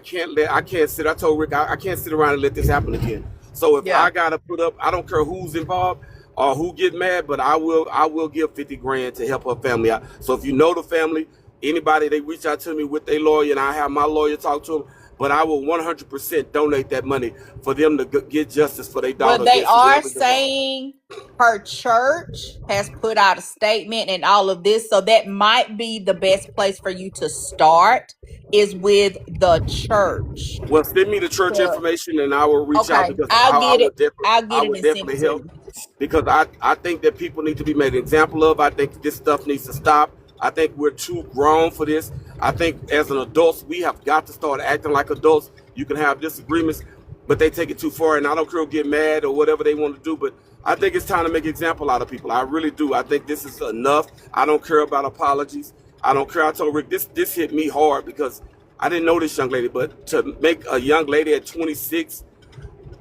can't sit. I told Rick I can't sit around and let this happen again. So if yeah. I gotta put up, I don't care who's involved or who get mad, but I will give 50 grand to help her family out. So if you know the family, anybody, they reach out to me with their lawyer, and I have my lawyer talk to them. But I will 100% donate that money for them to get justice for their Well, daughter they against are whoever's involved. saying her church has put out a statement and all of this, so that might be the best place for you to start is with the church. Well, send me the church So, information, and I will reach out, okay, because I'll I get it. would definitely, I'll I get it would and send definitely it to help, you. because I think that people need to be made an example of. I think this stuff needs to stop. I think we're too grown for this. I think as an adults, we have got to start acting like adults. You can have disagreements, but they take it too far, and I don't care, get mad or whatever they want to do. But I think it's time to make an example out of people. I really do. I think this is enough. I don't care about apologies. I don't care. I told Rick, this hit me hard, because I didn't know this young lady, but to make a young lady at 26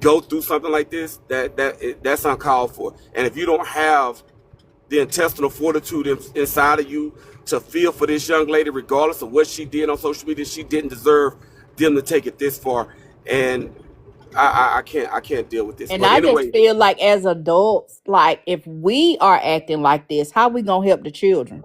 go through something like this, that's uncalled for. And if you don't have the intestinal fortitude inside of you to feel for this young lady, regardless of what she did on social media, she didn't deserve them to take it this far. And I can't deal with this. And But I just anyway, feel like as adults, like if we are acting like this, how we gonna help the children?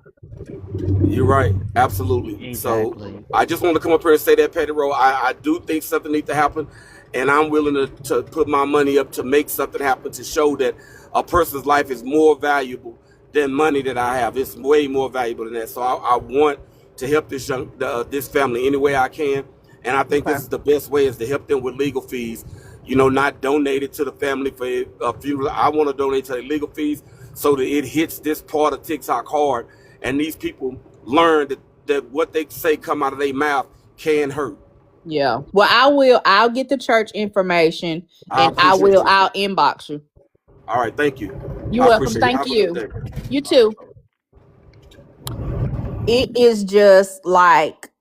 you're right, absolutely. So Exactly. I just want to come up here and say that, Petty Roll. I do think something needs to happen, and I'm willing to put my money up to make something happen, to show that a person's life is more valuable than money that I have. It's way more valuable than that. So I want to help this family any way I can, and I think Okay. this is the best way, is to help them with legal fees. Not donate it to the family for a funeral. I want to donate to the legal fees, so that it hits this part of TikTok hard, and these people learn that what they say come out of their mouth can hurt. Yeah. Well, I'll get the church information I and appreciate you. I'll inbox you. All right, thank you. You're I welcome. appreciate you. Thank Have a good you. day. You All right. too. It is just like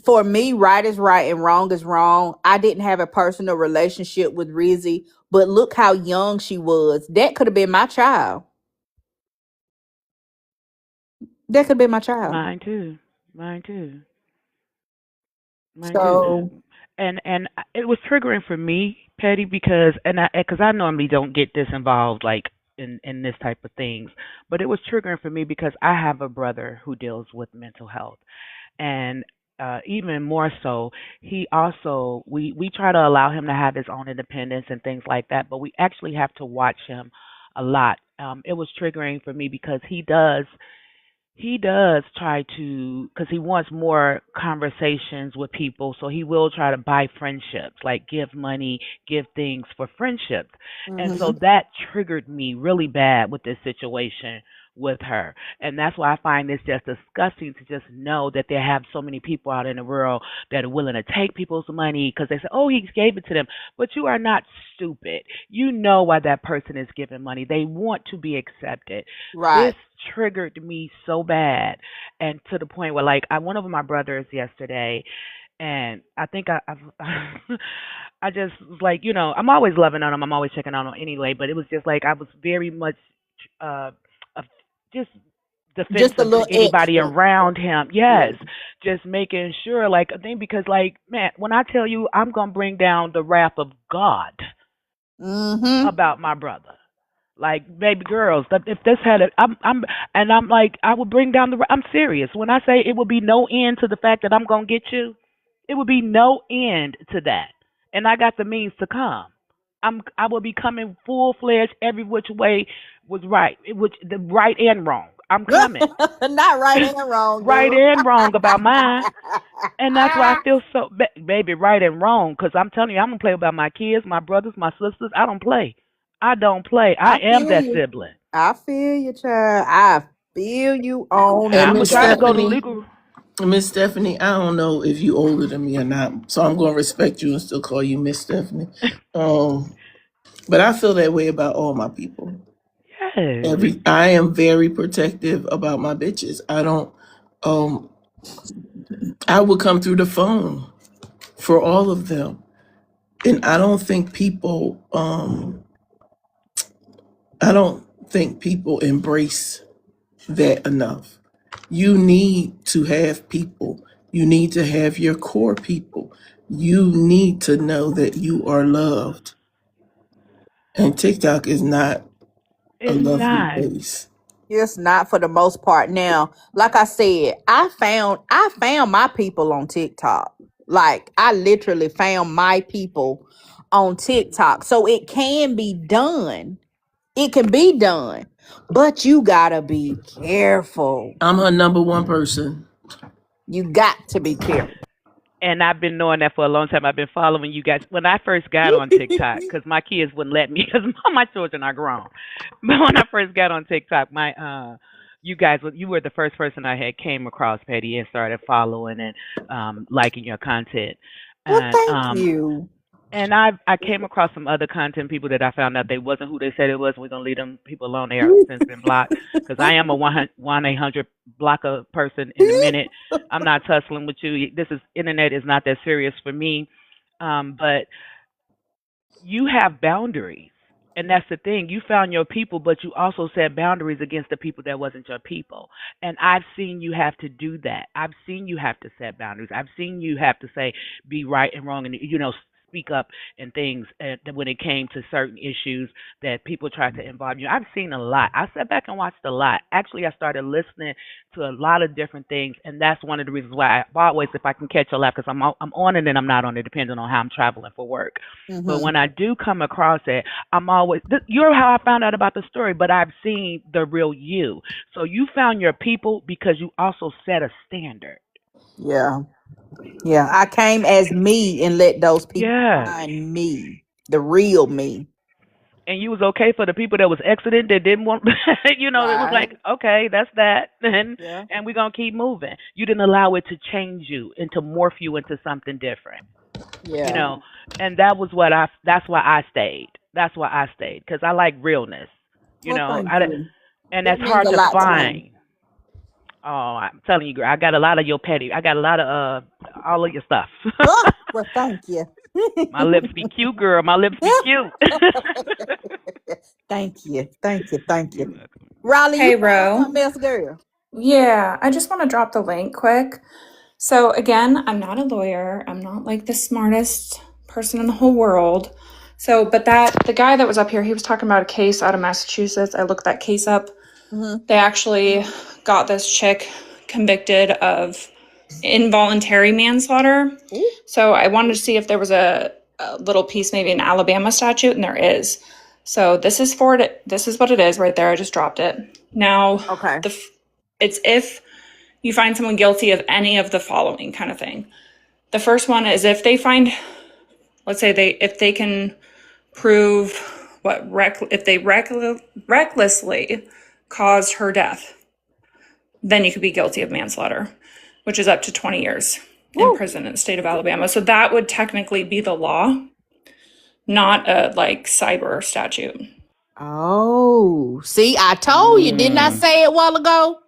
for me, right is right and wrong is wrong. I didn't have a personal relationship with Rizi, but look how young she was. That could have been my child. That could have been my child. Mine too. Mine too. Mine too. So And it was triggering for me, Petty, because I normally don't get this involved, like in this type of things, but it was triggering for me because I have a brother who deals with mental health, and even more so, he also we try to allow him to have his own independence and things like that, but we actually have to watch him a lot. It was triggering for me because he does try to, because he wants more conversations with people, so he will try to buy friendships, like give money, give things for friendships. And so mhm. that triggered me really bad with this situation with her. And that's why I find this just disgusting to just know that they have so many people out in the world that are willing to take people's money because they say, oh, he gave it to them. But you are not stupid. You know why that person is giving money. They want to be accepted. This Right. triggered me so bad, and to the point where, like, I went over my brother's yesterday, and I think I've I just was like, I'm always loving on him. I'm always checking on him anyway. But it was just like I was very much uh, of just Just a defensive to little anybody extra. around him. Yeah. Yes, just making sure, like, I think because, like, man, when I tell you, I'm gonna bring down the wrath of God Mm-hmm. about my brother. Like, baby girls, that if this had a, I'm like, I would bring down the. I'm serious when I say it will be no end to the fact that I'm gonna get you. It will be no end to that, and I got the means to come. I will be coming full fledged every which way was right, which the right and wrong. I'm coming Not right and wrong, right girl. and wrong about mine. And that's why I feel so, baby, right and wrong. Because I'm telling you, I'm going to play about my kids, my brothers, my sisters. I don't play. I don't play. I I am feel that you. sibling. I feel you, child. I feel you on And And I'm that going Miss to try to one. go to Stephanie, legal. Miss Stephanie, I don't know if you older than me or not, so I'm gonna respect you and still call you Miss Stephanie. Um, but I feel that way about all my people. Yes. I am very protective about my bitches. I don't. Um, I would come through the phone for all of them, and I don't think people. I don't think people embrace that enough. You need to have people. You need to have your core people. You need to know that you are loved. And TikTok is not a It's lovely not. place. It's not for the most part. Now, like I said, I found my people on TikTok. Like I literally found my people on TikTok. So it can be done. It can be done. But you gotta be careful. I'm her number one person. You got to be careful. And I've been knowing that for a long time. I've been following you guys. When I first got on TikTok, because my kids wouldn't let me, because my children are grown. But when I first got on TikTok, you were the first person I had came across, Patty, and started following and liking your content. Well, And thank you. I came across some other content people that I found out they wasn't who they said it was. We're gonna leave them people alone. They are since been blocked because I am a 1-800 block a person in a minute. I'm not tussling with you. This is internet is not that serious for me. But you have boundaries. And that's the thing. You found your people, but you also set boundaries against the people that wasn't your people. And I've seen you have to do that. I've seen you have to set boundaries. I've seen you have to say, be right and wrong, and speak up and things when it came to certain issues that people tried to involve you. I've seen a lot. I sat back and watched a lot. Actually, I started listening to a lot of different things, and that's one of the reasons why I always, if I can catch a laugh, because I'm on it and I'm not on it, depending on how I'm traveling for work. But Mm-hmm. when I do come across it, I'm always, you're how I found out about the story, but I've seen the real you. So you found your people because you also set a standard. Yeah. Yeah. I came as me and let those people Yes. find me. The real me. And you was okay for the people that was exiting that didn't want, it was Right. like, okay, that's that. Yeah. And we're going to keep moving. You didn't allow it to change you and to morph you into something different, you Yeah. know. And that's why I stayed. That's why I stayed because I like realness, Well, thank I, you. and That that's means hard a to lot to me. find. Oh, I'm telling you, girl, I got a lot of your petty. I got a lot of all of your stuff. Oh, well, thank you. My lips be cute, girl. My lips be cute. Thank you. Thank you. Thank You're you. welcome. Riley, you Hey, found Ro. something else, girl. Yeah, I just want to drop the link quick. So, again, I'm not a lawyer. I'm not like the smartest person in the whole world. So, but the guy that was up here, he was talking about a case out of Massachusetts. I looked that case up. Mm-hmm. They actually got this chick convicted of involuntary manslaughter. Ooh. So, I wanted to see if there was a little piece, maybe an Alabama statute, and there is. So, this is what it is right there. I just dropped it. Now, Okay. it's if you find someone guilty of any of the following kind of thing. The first one is if they find, let's say if they can prove if they recklessly caused her death, then you could be guilty of manslaughter, which is up to 20 years in prison in the state of Alabama. So that would technically be the law, not a like cyber statute. Oh, see, I told you, didn't I say it a while ago?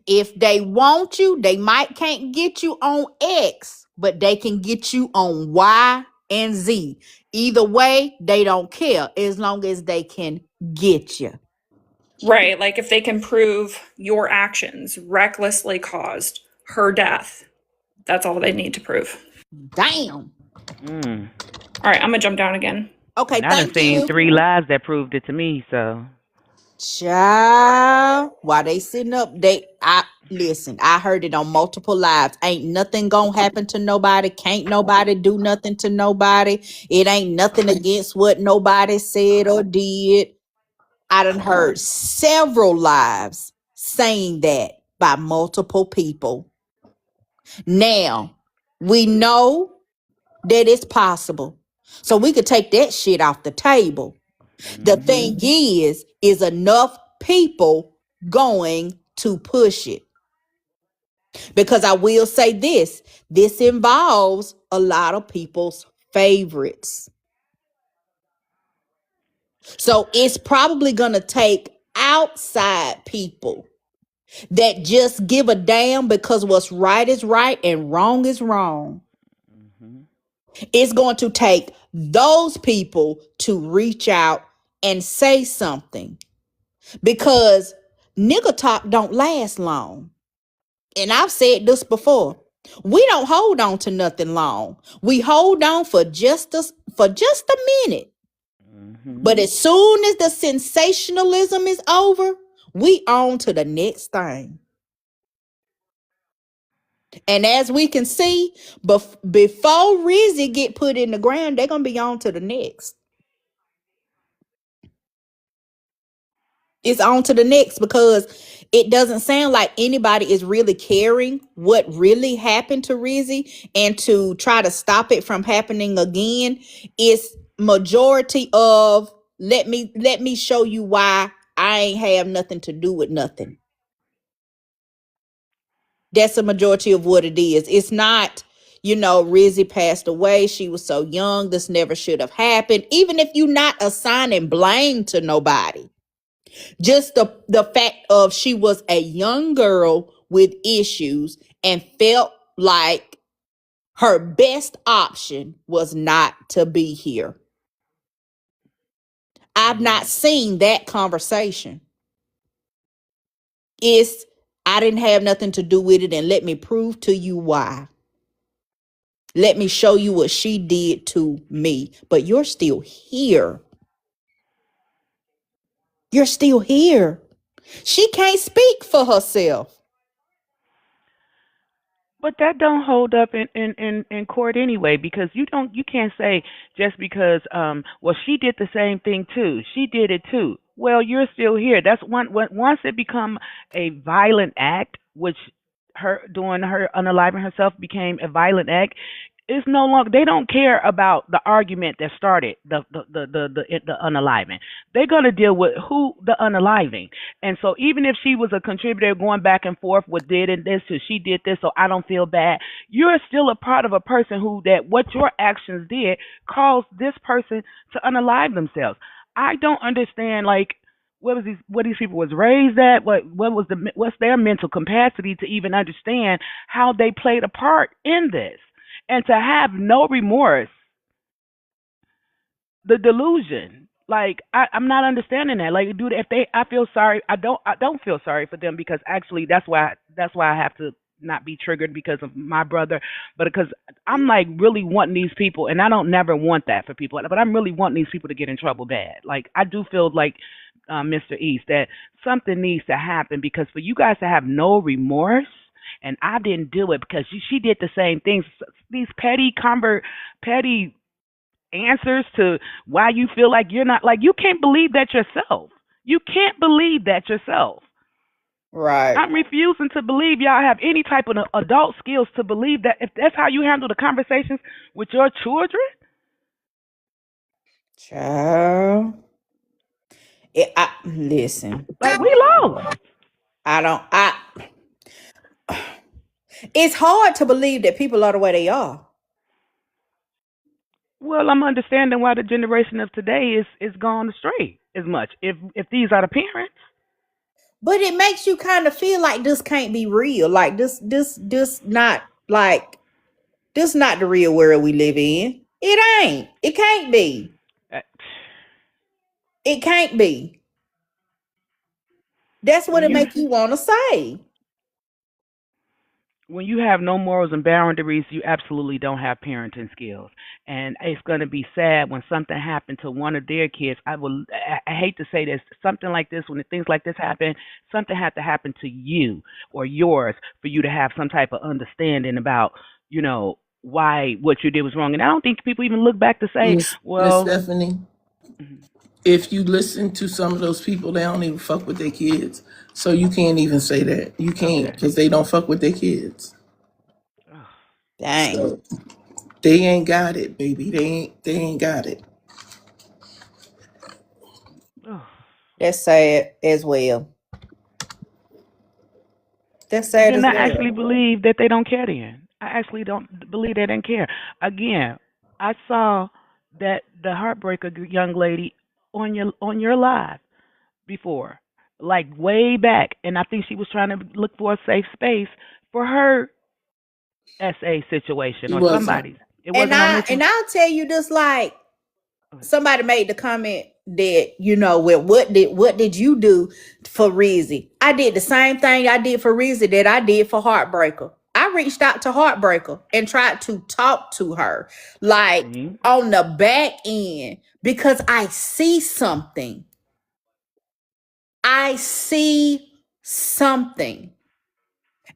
If they want you, they can't get you on X, but they can get you on Y and Z. Either way, they don't care as long as they can get you. Right. Like if they can prove your actions recklessly caused her death, that's all they need to prove. Damn. All right, I'm gonna jump down again. Okay, And I done thank seen you. 3 lives that proved it to me. So Child, while they sitting up, listen, I heard it on multiple lives. Ain't nothing gonna happen to nobody. Can't nobody do nothing to nobody. It ain't nothing against what nobody said or did. I done heard several lives saying that by multiple people. Now, we know that it's possible. So we could take that shit off the table. The thing is enough people going to push it. Because I will say this involves a lot of people's favorites. So it's probably going to take outside people that just give a damn because what's right is right and wrong is wrong. It's going to take those people to reach out and say something. Because nigga talk don't last long. And I've said this before. We don't hold on to nothing long. We hold on for just a minute. But as soon as the sensationalism is over, we on to the next thing. And as we can see, before Rizi get put in the ground, they're going to be on to the next. It's on to the next because it doesn't sound like anybody is really caring what really happened to Rizi, and to try to stop it from happening again is majority of let me show you why I ain't have nothing to do with nothing. That's a majority of what it is. It's not, Rizi passed away. She was so young. This never should have happened. Even if you're not assigning blame to nobody. Just the fact of she was a young girl with issues and felt like her best option was not to be here. I've not seen that conversation. I didn't have nothing to do with it, and let me prove to you why. Let me show you what she did to me. But you're still here. You're still here. She can't speak for herself. but that don't hold up in court anyway, because you can't say just because well, she did the same thing too. She did it too. Well, you're still here. That's once it become a violent act, which her doing her unaliving herself became a violent act. It's no longer, they don't care about the argument that started the unaliving. They're gonna deal with who the unaliving. And so even if she was a contributor going back and forth with did and this, so she did this, so I don't feel bad. You're still a part of a person who that what your actions did caused this person to unalive themselves. I don't understand like what these people was raised at, what's their mental capacity to even understand how they played a part in this. And to have no remorse, the delusion. Like I'm not understanding that. Like, dude, if I feel sorry, I don't feel sorry for them, because actually that's why I have to not be triggered because of my brother, but because I'm like really wanting these people, and I don't never want that for people, but I'm really wanting these people to get in trouble bad. Like I do feel like Mr. East, that something needs to happen, because for you guys to have no remorse. And I didn't do it because she did the same things. These petty answers to why you feel like you're not, like, you can't believe that yourself. You can't believe that yourself. Right. I'm refusing to believe y'all have any type of adult skills to believe that if that's how you handle the conversations with your children. Child. Listen. Like we lost. I don't. It's hard to believe that people are the way they are. Well, I'm understanding why the generation of today is gone astray as much. If these are the parents, But it makes you kind of feel like this can't be real. Like this not like this not the real world we live in. It ain't. It can't be. uh, It can't be. That's what when it you makes you want to say. when you have no morals and boundaries, you absolutely don't have parenting skills. And it's going to be sad when something happened to one of their kids. I hate to say this, something like this, when things like this happen, something had to happen to you or yours for you to have some type of understanding about, why what you did was wrong. And I don't think people even look back to say, Miss well, Stephanie, mhm, if you listen to some of those people, they don't even fuck with their kids. So you can't even say that. You can't, okay. because they don't fuck with their kids. Ugh, Dang. So they ain't got it, baby. They ain't got it. ugh. That's sad as well. That's sad Then as I actually well. believe that they don't care then. I actually don't believe they didn't care. Again, I saw that the heartbreaker young lady on your live before, like way back, and I think she was trying to look for a safe space for her SA situation He or wasn't. somebody's. It And wasn't on this one. I'll tell you this, like, Okay. somebody made the comment that, well, what did you do for Rizi? I did the same thing I did for Rizi that I did for Heartbreaker. I reached out to Heartbreaker and tried to talk to her, like, See? on the back end, because I see something. I see something.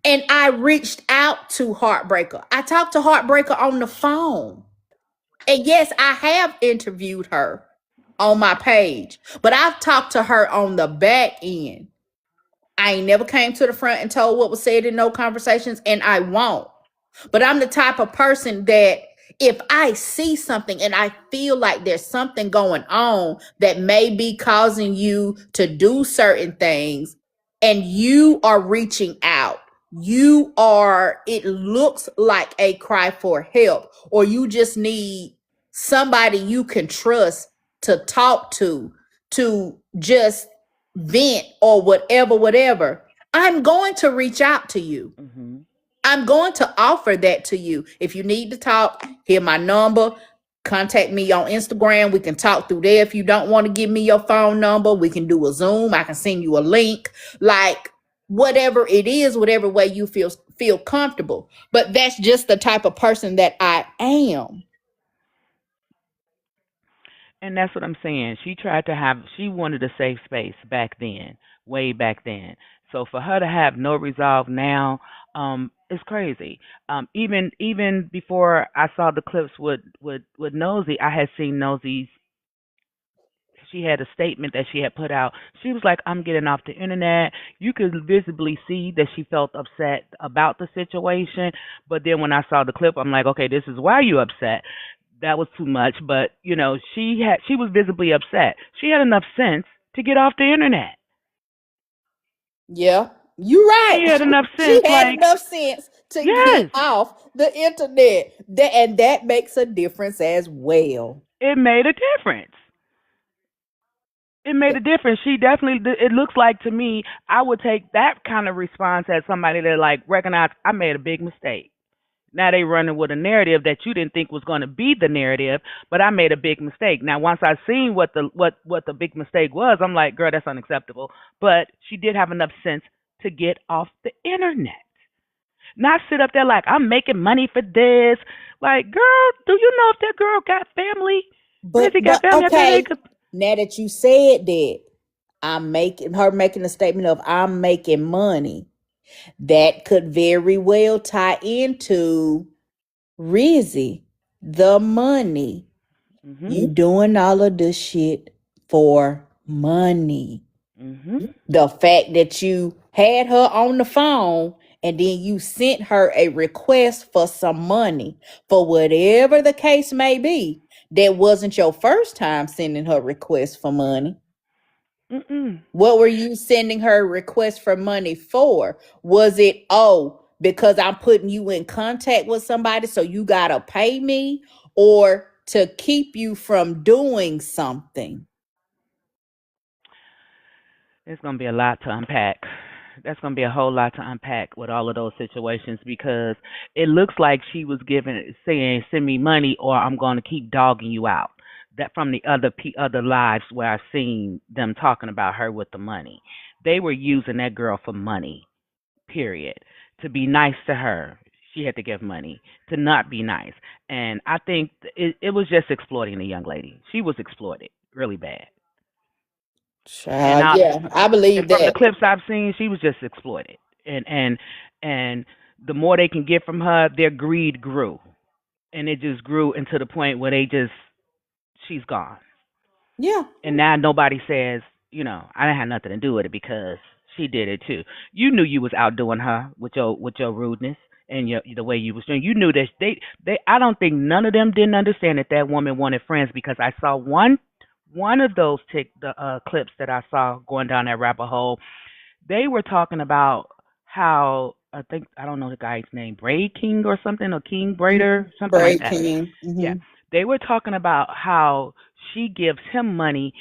And I reached out to Heartbreaker. I talked to Heartbreaker on the phone. And yes, I have interviewed her on my page, but I've talked to her on the back end. I ain't never came to the front and told what was said in no conversations, and I won't. But I'm the type of person that if I see something and I feel like there's something going on that may be causing you to do certain things, and you are reaching out, it looks like a cry for help, or you just need somebody you can trust to talk to just vent or whatever, I'm going to reach out to you. Mhm. I'm going to offer that to you. If you need to talk, here's my number. Contact me on Instagram. We can talk through there. If you don't want to give me your phone number, we can do a Zoom. I can send you a link. Like, whatever it is, whatever way you feel comfortable. But that's just the type of person that I am. And that's what I'm saying. She wanted a safe space back then, way back then. So for her to have no resolve now, it's crazy. Even before I saw the clips with Nosy, I had seen Nosy's. She had a statement that she had put out. She was like, "I'm getting off the internet." You could visibly see that she felt upset about the situation. But then when I saw the clip, I'm like, "Okay, this is why you upset." That was too much, but she was visibly upset. She had enough sense to get off the internet. Yeah, you're She right. had enough She sense, had like, enough sense to get yes, off the internet. And that makes a difference as well. it made a difference. It made a difference. She definitely. It looks like to me, I would take that kind of response as somebody that like recognize I made a big mistake. Now they running with a narrative that you didn't think was going to be the narrative, but I made a big mistake. Now once I seen what the big mistake was, I'm like, girl, that's unacceptable. But she did have enough sense to get off the internet. Not sit up there like I'm making money for this. Like, girl, do you know if that girl got family? Rizzy got But family up there they okay, could. now that you said that, making a statement of I'm making money, that could very well tie into Rizzy, the money. Mhm. You doing all of this shit for money. Mhm. The fact that you had her on the phone and then you sent her a request for some money for whatever the case may be, that wasn't your first time sending her request for money. Mm-mm. What were you sending her request for money for? Was it, oh, because I'm putting you in contact with somebody, so you gotta pay me, or to keep you from doing something? It's gonna be a lot to unpack. That's gonna be a whole lot to unpack with all of those situations because it looks like she was giving, saying, "Send me money, or I'm gonna keep dogging you out." That from the other lives where I've seen them talking about her with the money, they were using that girl for money. Period. To be nice to her, she had to give money. To not be nice, and I think it was just exploiting the young lady. She was exploited really bad. And I Yeah, I and believe from the that. clips I've seen, she was just exploited. And the more they can get from her, their greed grew, and it just grew into the point where she's gone. Yeah. And now nobody says, I didn't have nothing to do with it because she did it too. You knew you was outdoing her with your rudeness and the way you was doing. You knew that they. I don't think none of them didn't understand that woman wanted friends because I saw one of those clips that I saw going down that rabbit hole. They were talking about how I don't know the guy's name, Braid King or something, or King Braider, something like Braid that. King. Yeah. They were talking about how she gives him money.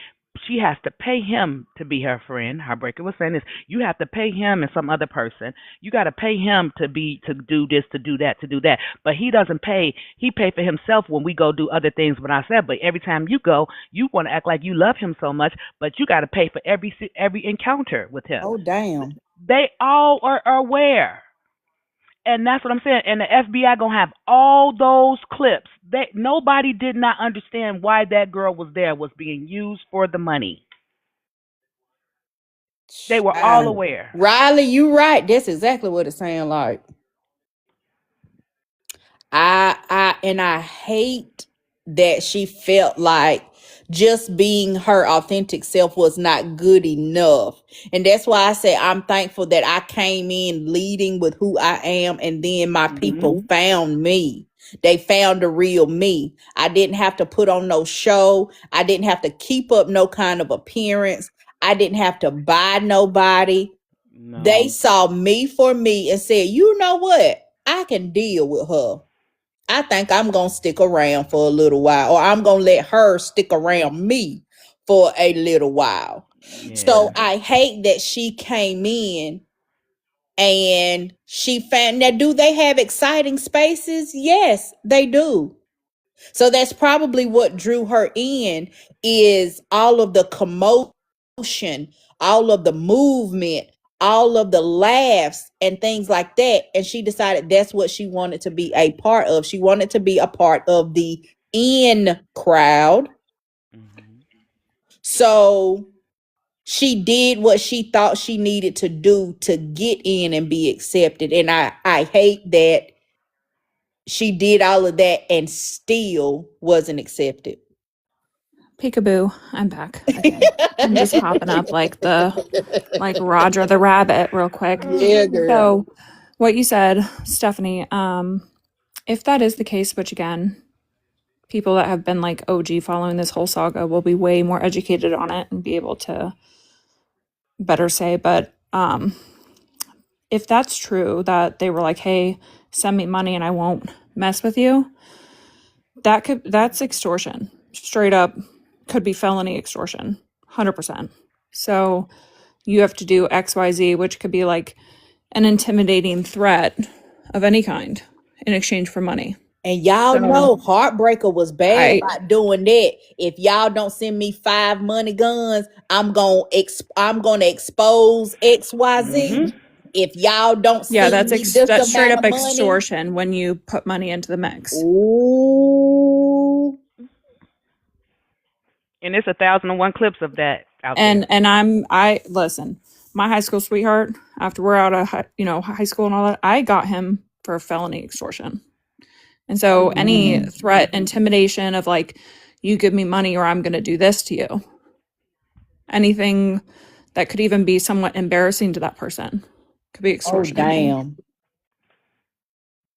She has to pay him to be her friend. Heartbreaker was saying this. You have to pay him and some other person. You got to pay him to do this, to do that, to do that. But he doesn't pay. He pay for himself when we go do other things. But I said, but every time you go, you want to act like you love him so much, but you got to pay for every encounter with him. Oh, damn. They all are aware. And that's what I'm saying. And the FBI gonna have all those clips. Nobody did not understand why that girl was being used for the money. They were all aware. Riley, you right. That's exactly what it sounds like. I hate that she felt like just being her authentic self was not good enough. And that's why I say I'm thankful that I came in leading with who I am, and then my people found me. They found the real me. I didn't have to put on no show. I didn't have to keep up no kind of appearance. I didn't have to buy nobody. No. They saw me for me and said, you know what? I can deal with her. I think I'm going to stick around for a little while, or I'm going to let her stick around me for a little while. Yeah. So I hate that she came in and she found. Now, do they have exciting spaces? Yes, they do. So that's probably what drew her in, is all of the commotion, all of the movement, all of the laughs and things like that. And she decided that's what she wanted to be a part of. She wanted to be a part of the in crowd. So she did what she thought she needed to do to get in and be accepted. And I hate that she did all of that and still wasn't accepted. Peekaboo, I'm back again. I'm just hopping up like Roger the Rabbit real quick. Yeah, girl. So what you said, Stephanie, if that is the case, which again, people that have been like OG following this whole saga will be way more educated on it and be able to better say, but if that's true, that they were like, hey, send me money and I won't mess with you, that's extortion. Straight up could be felony extortion. 100%. So you have to do XYZ, which could be like an intimidating threat of any kind in exchange for money. And y'all know Heartbreaker was bad about doing that. If y'all don't send me 5 money guns, I'm gonna expose XYZ. If y'all don't send that's me this straight amount up of money, extortion when you put money into the mix. Ooh. And it's 1,001 clips of that out And there. and I listen, my high school sweetheart, after we're out of high school and all that, I got him for felony extortion. And so any threat, intimidation of like, you give me money or I'm going to do this to you, anything that could even be somewhat embarrassing to that person could be extortion. Oh, damn.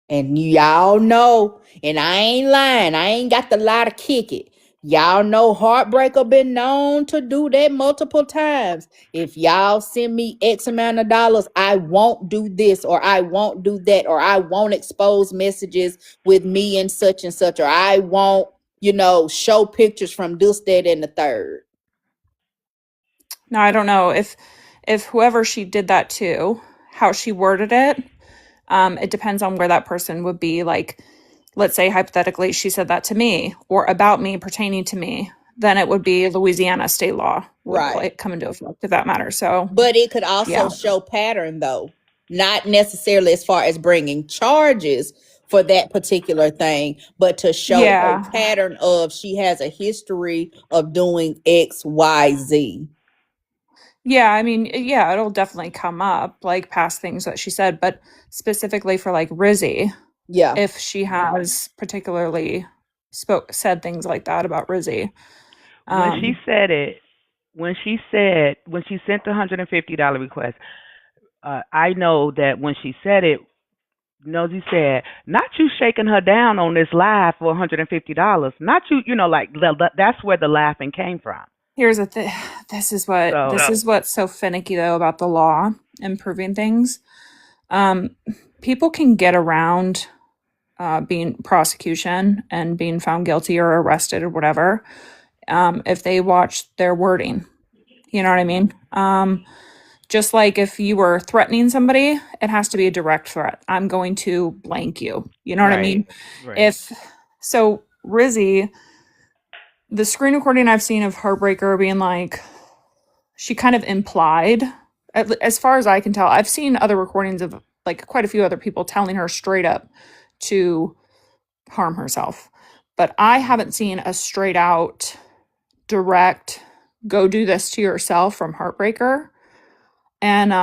And y'all know, and I ain't lying, I ain't got the lie to kick it. Y'all know Heartbreaker been known to do that multiple times. If y'all send me X amount of dollars, I won't do this or I won't do that or I won't expose messages with me and such or I won't, show pictures from this, that, and the third. Now I don't know if whoever she did that to, how she worded it. It depends on where that person would be. Like, let's say hypothetically she said that to me or about me pertaining to me, then it would be Louisiana state law would Right. come into effect if that matters. So, But it could also yeah, show pattern though, not necessarily as far as bringing charges for that particular thing, but to show a yeah, pattern of she has a history of doing X, Y, Z. yeah. I mean, yeah, it'll definitely come up like past things that she said, but specifically for like Rizzi, Yeah. if she has particularly said things like that about Rizzi. When she said it, when she sent the $150 request, I know that when she said it, Nosy said, "Not you shaking her down on this live for $150. Not you, like that's where the laughing came from." Here's the thing. This is what's so finicky though about the law improving things. People can get around being prosecution and being found guilty or arrested or whatever if they watch their wording. You know what I mean? Just like if you were threatening somebody, it has to be a direct threat. I'm going to blank you. You know what I mean? Right. If so, Rizzi, the screen recording I've seen of Heartbreaker being like, she kind of implied, as far as I can tell, I've seen other recordings of like quite a few other people telling her straight up to harm herself. But I haven't seen a straight out, direct, go do this to yourself from Heartbreaker. And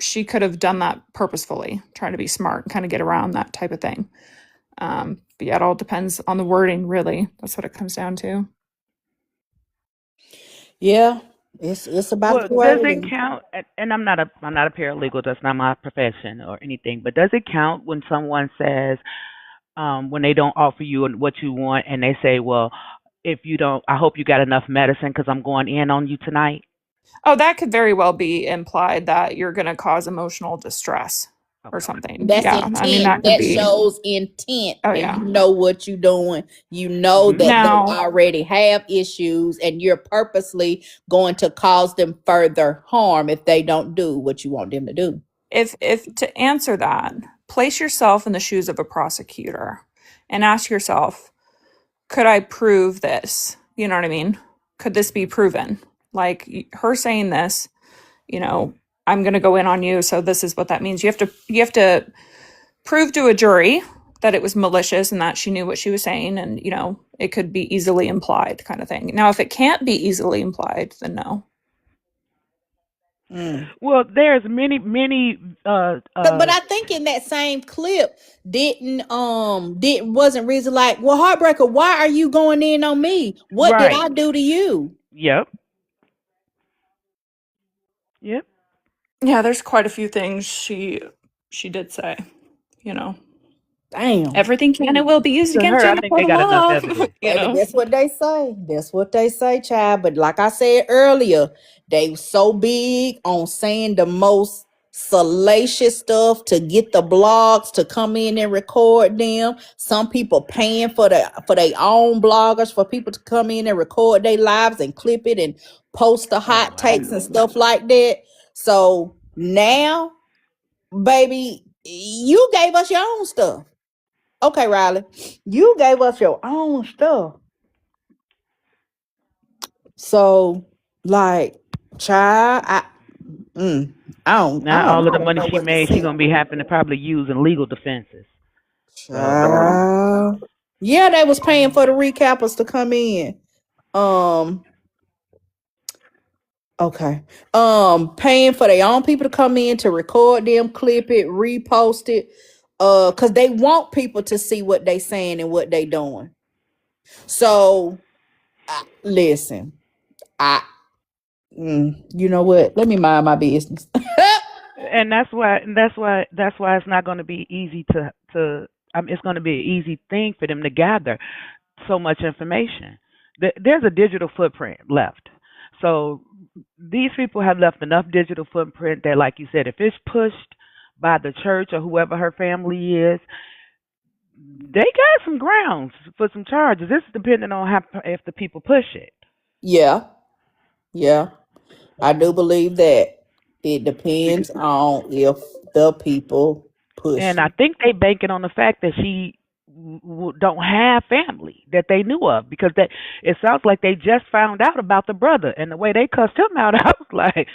she could have done that purposefully, trying to be smart and kind of get around that type of thing. But yeah, it all depends on the wording, really. That's what it comes down to. Yeah. It's about Well, the does it wording. count? And I'm not a paralegal. That's not my profession or anything. But does it count when someone says, when they don't offer you what you want, and they say, "Well, if you don't, I hope you got enough medicine because I'm going in on you tonight." Oh, that could very well be implied that you're going to cause emotional distress or Okay. something. That's Yeah, I mean, intent. that could That be. shows intent, Oh, and yeah. you know what you're doing. You know Mhm. that they Now, already have issues, and you're purposely going to cause them further harm if they don't do what you want them to do. if to answer that, place yourself in the shoes of a prosecutor and ask yourself, could I prove this? You know what I mean? Could this be proven? Like her saying this, I'm going to go in on you, so this is what that means. You have to prove to a jury that it was malicious and that she knew what she was saying, and it could be easily implied, kind of thing. Now, if it can't be easily implied, then no. Mm. Well, there's many. But I think in that same clip wasn't Rizzi like, well, Heartbreaker, why are you going in on me? What did Right. I do to you? Yep. Yep. Yeah, there's quite a few things she did say. You know, Damn. everything can and will be used To against her, you I in the think court they of got enough law. evidence. Baby, that's what they say. That's what they say, child. But like I said earlier, they so big on saying the most salacious stuff to get the blogs to come in and record them. Some people paying for their own bloggers for people to come in and record their lives and clip it and post the Oh hot wow. takes and stuff like that. So now, baby, you gave us your own stuff. Okay, Riley, you gave us your own stuff. So, like, child, I Now all of the don't money know she what to made, she say. gonna be having to probably use in legal defenses. So Child. Yeah, they was paying for the recappers to come in. Um, okay. Paying for their own people to come in to record them, clip it, repost it. Because they want people to see what they saying and what they doing. So, listen, I, you know what? Let me mind my business. and that's why it's not going to be easy to it's going to be an easy thing for them to gather so much information. There's a digital footprint left. So these people have left enough digital footprint that, like you said, if it's pushed by the church or whoever her family is, they got some grounds for some charges. This is depending on how if the people push it. Yeah, yeah. I do believe that it Bec- depends on if the people push And I it. think they banking on the fact that she don't have family that they knew of, because that it sounds like they just found out about the brother, and the way they cussed him out, I was like,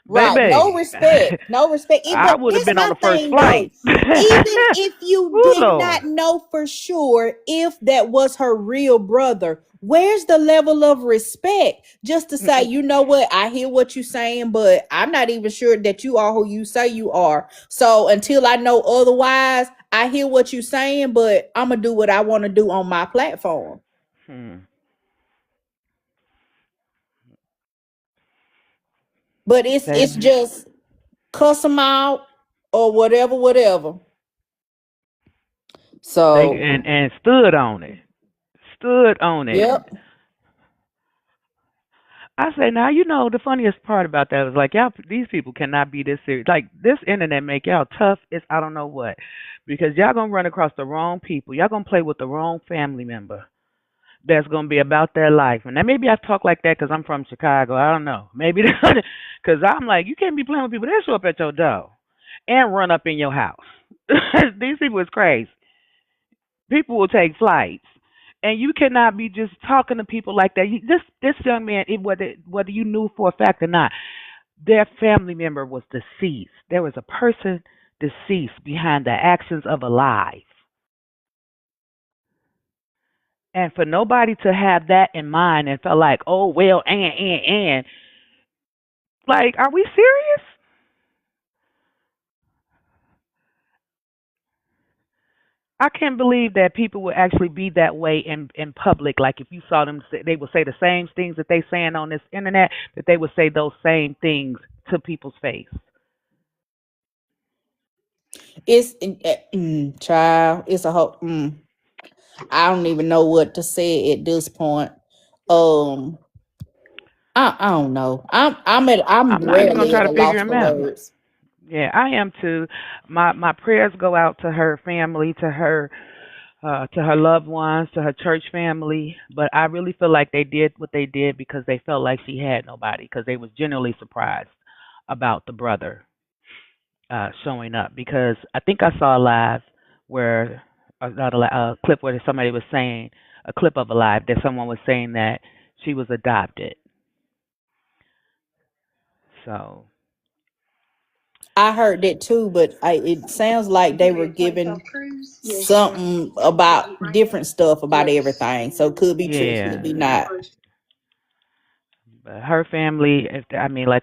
Right. No baby, respect. No respect. I But would have this been on my the first thing though. flight. Even if you Ooh, did Lord. not know for sure if that was her real brother, where's the level of respect just to say, you know what, I hear what you're saying, but I'm not even sure that you are who you say you are. So until I know otherwise, I hear what you're saying, but I'm gonna do what I want to do on my platform. Hmm. But it's They just cuss them out or whatever, whatever. they So, and stood on it. Stood on it. yep. I say now, the funniest part about that is like y'all, these people cannot be this serious. Like this internet make y'all tough. It's I don't know what, because y'all gonna run across the wrong people. Y'all gonna play with the wrong family member that's gonna be about their life. And then maybe I talk like that because I'm from Chicago. I don't know. Maybe because I'm like, you can't be playing with people that show up at your door and run up in your house. These people is crazy. People will take flights, and you cannot be just talking to people like that. This young man, whether you knew for a fact or not, their family member was deceased. There was a person deceased behind the actions of alive, and for nobody to have that in mind and felt like, oh well, and like, are we serious? I can't believe that people would actually be that way in public. Like if you saw them, they would say the same things that they saying on this internet. That they would say those same things to people's face. It's child. It's a whole. I don't even know what to say at this point. Um, I don't know. I'm I'm not even gonna rarely try at to a figure loss him for out. words. Yeah, I am too. My prayers go out to her family, to her loved ones, to her church family. But I really feel like they did what they did because they felt like she had nobody. Because they was genuinely surprised about the brother showing up. Because I think I saw a live where not a clip where somebody was saying a clip of a live that someone was saying that she was adopted. So I heard that too, but it sounds like they were given something about different stuff about everything. So could be true, could yeah, be not. but her family. If I mean, like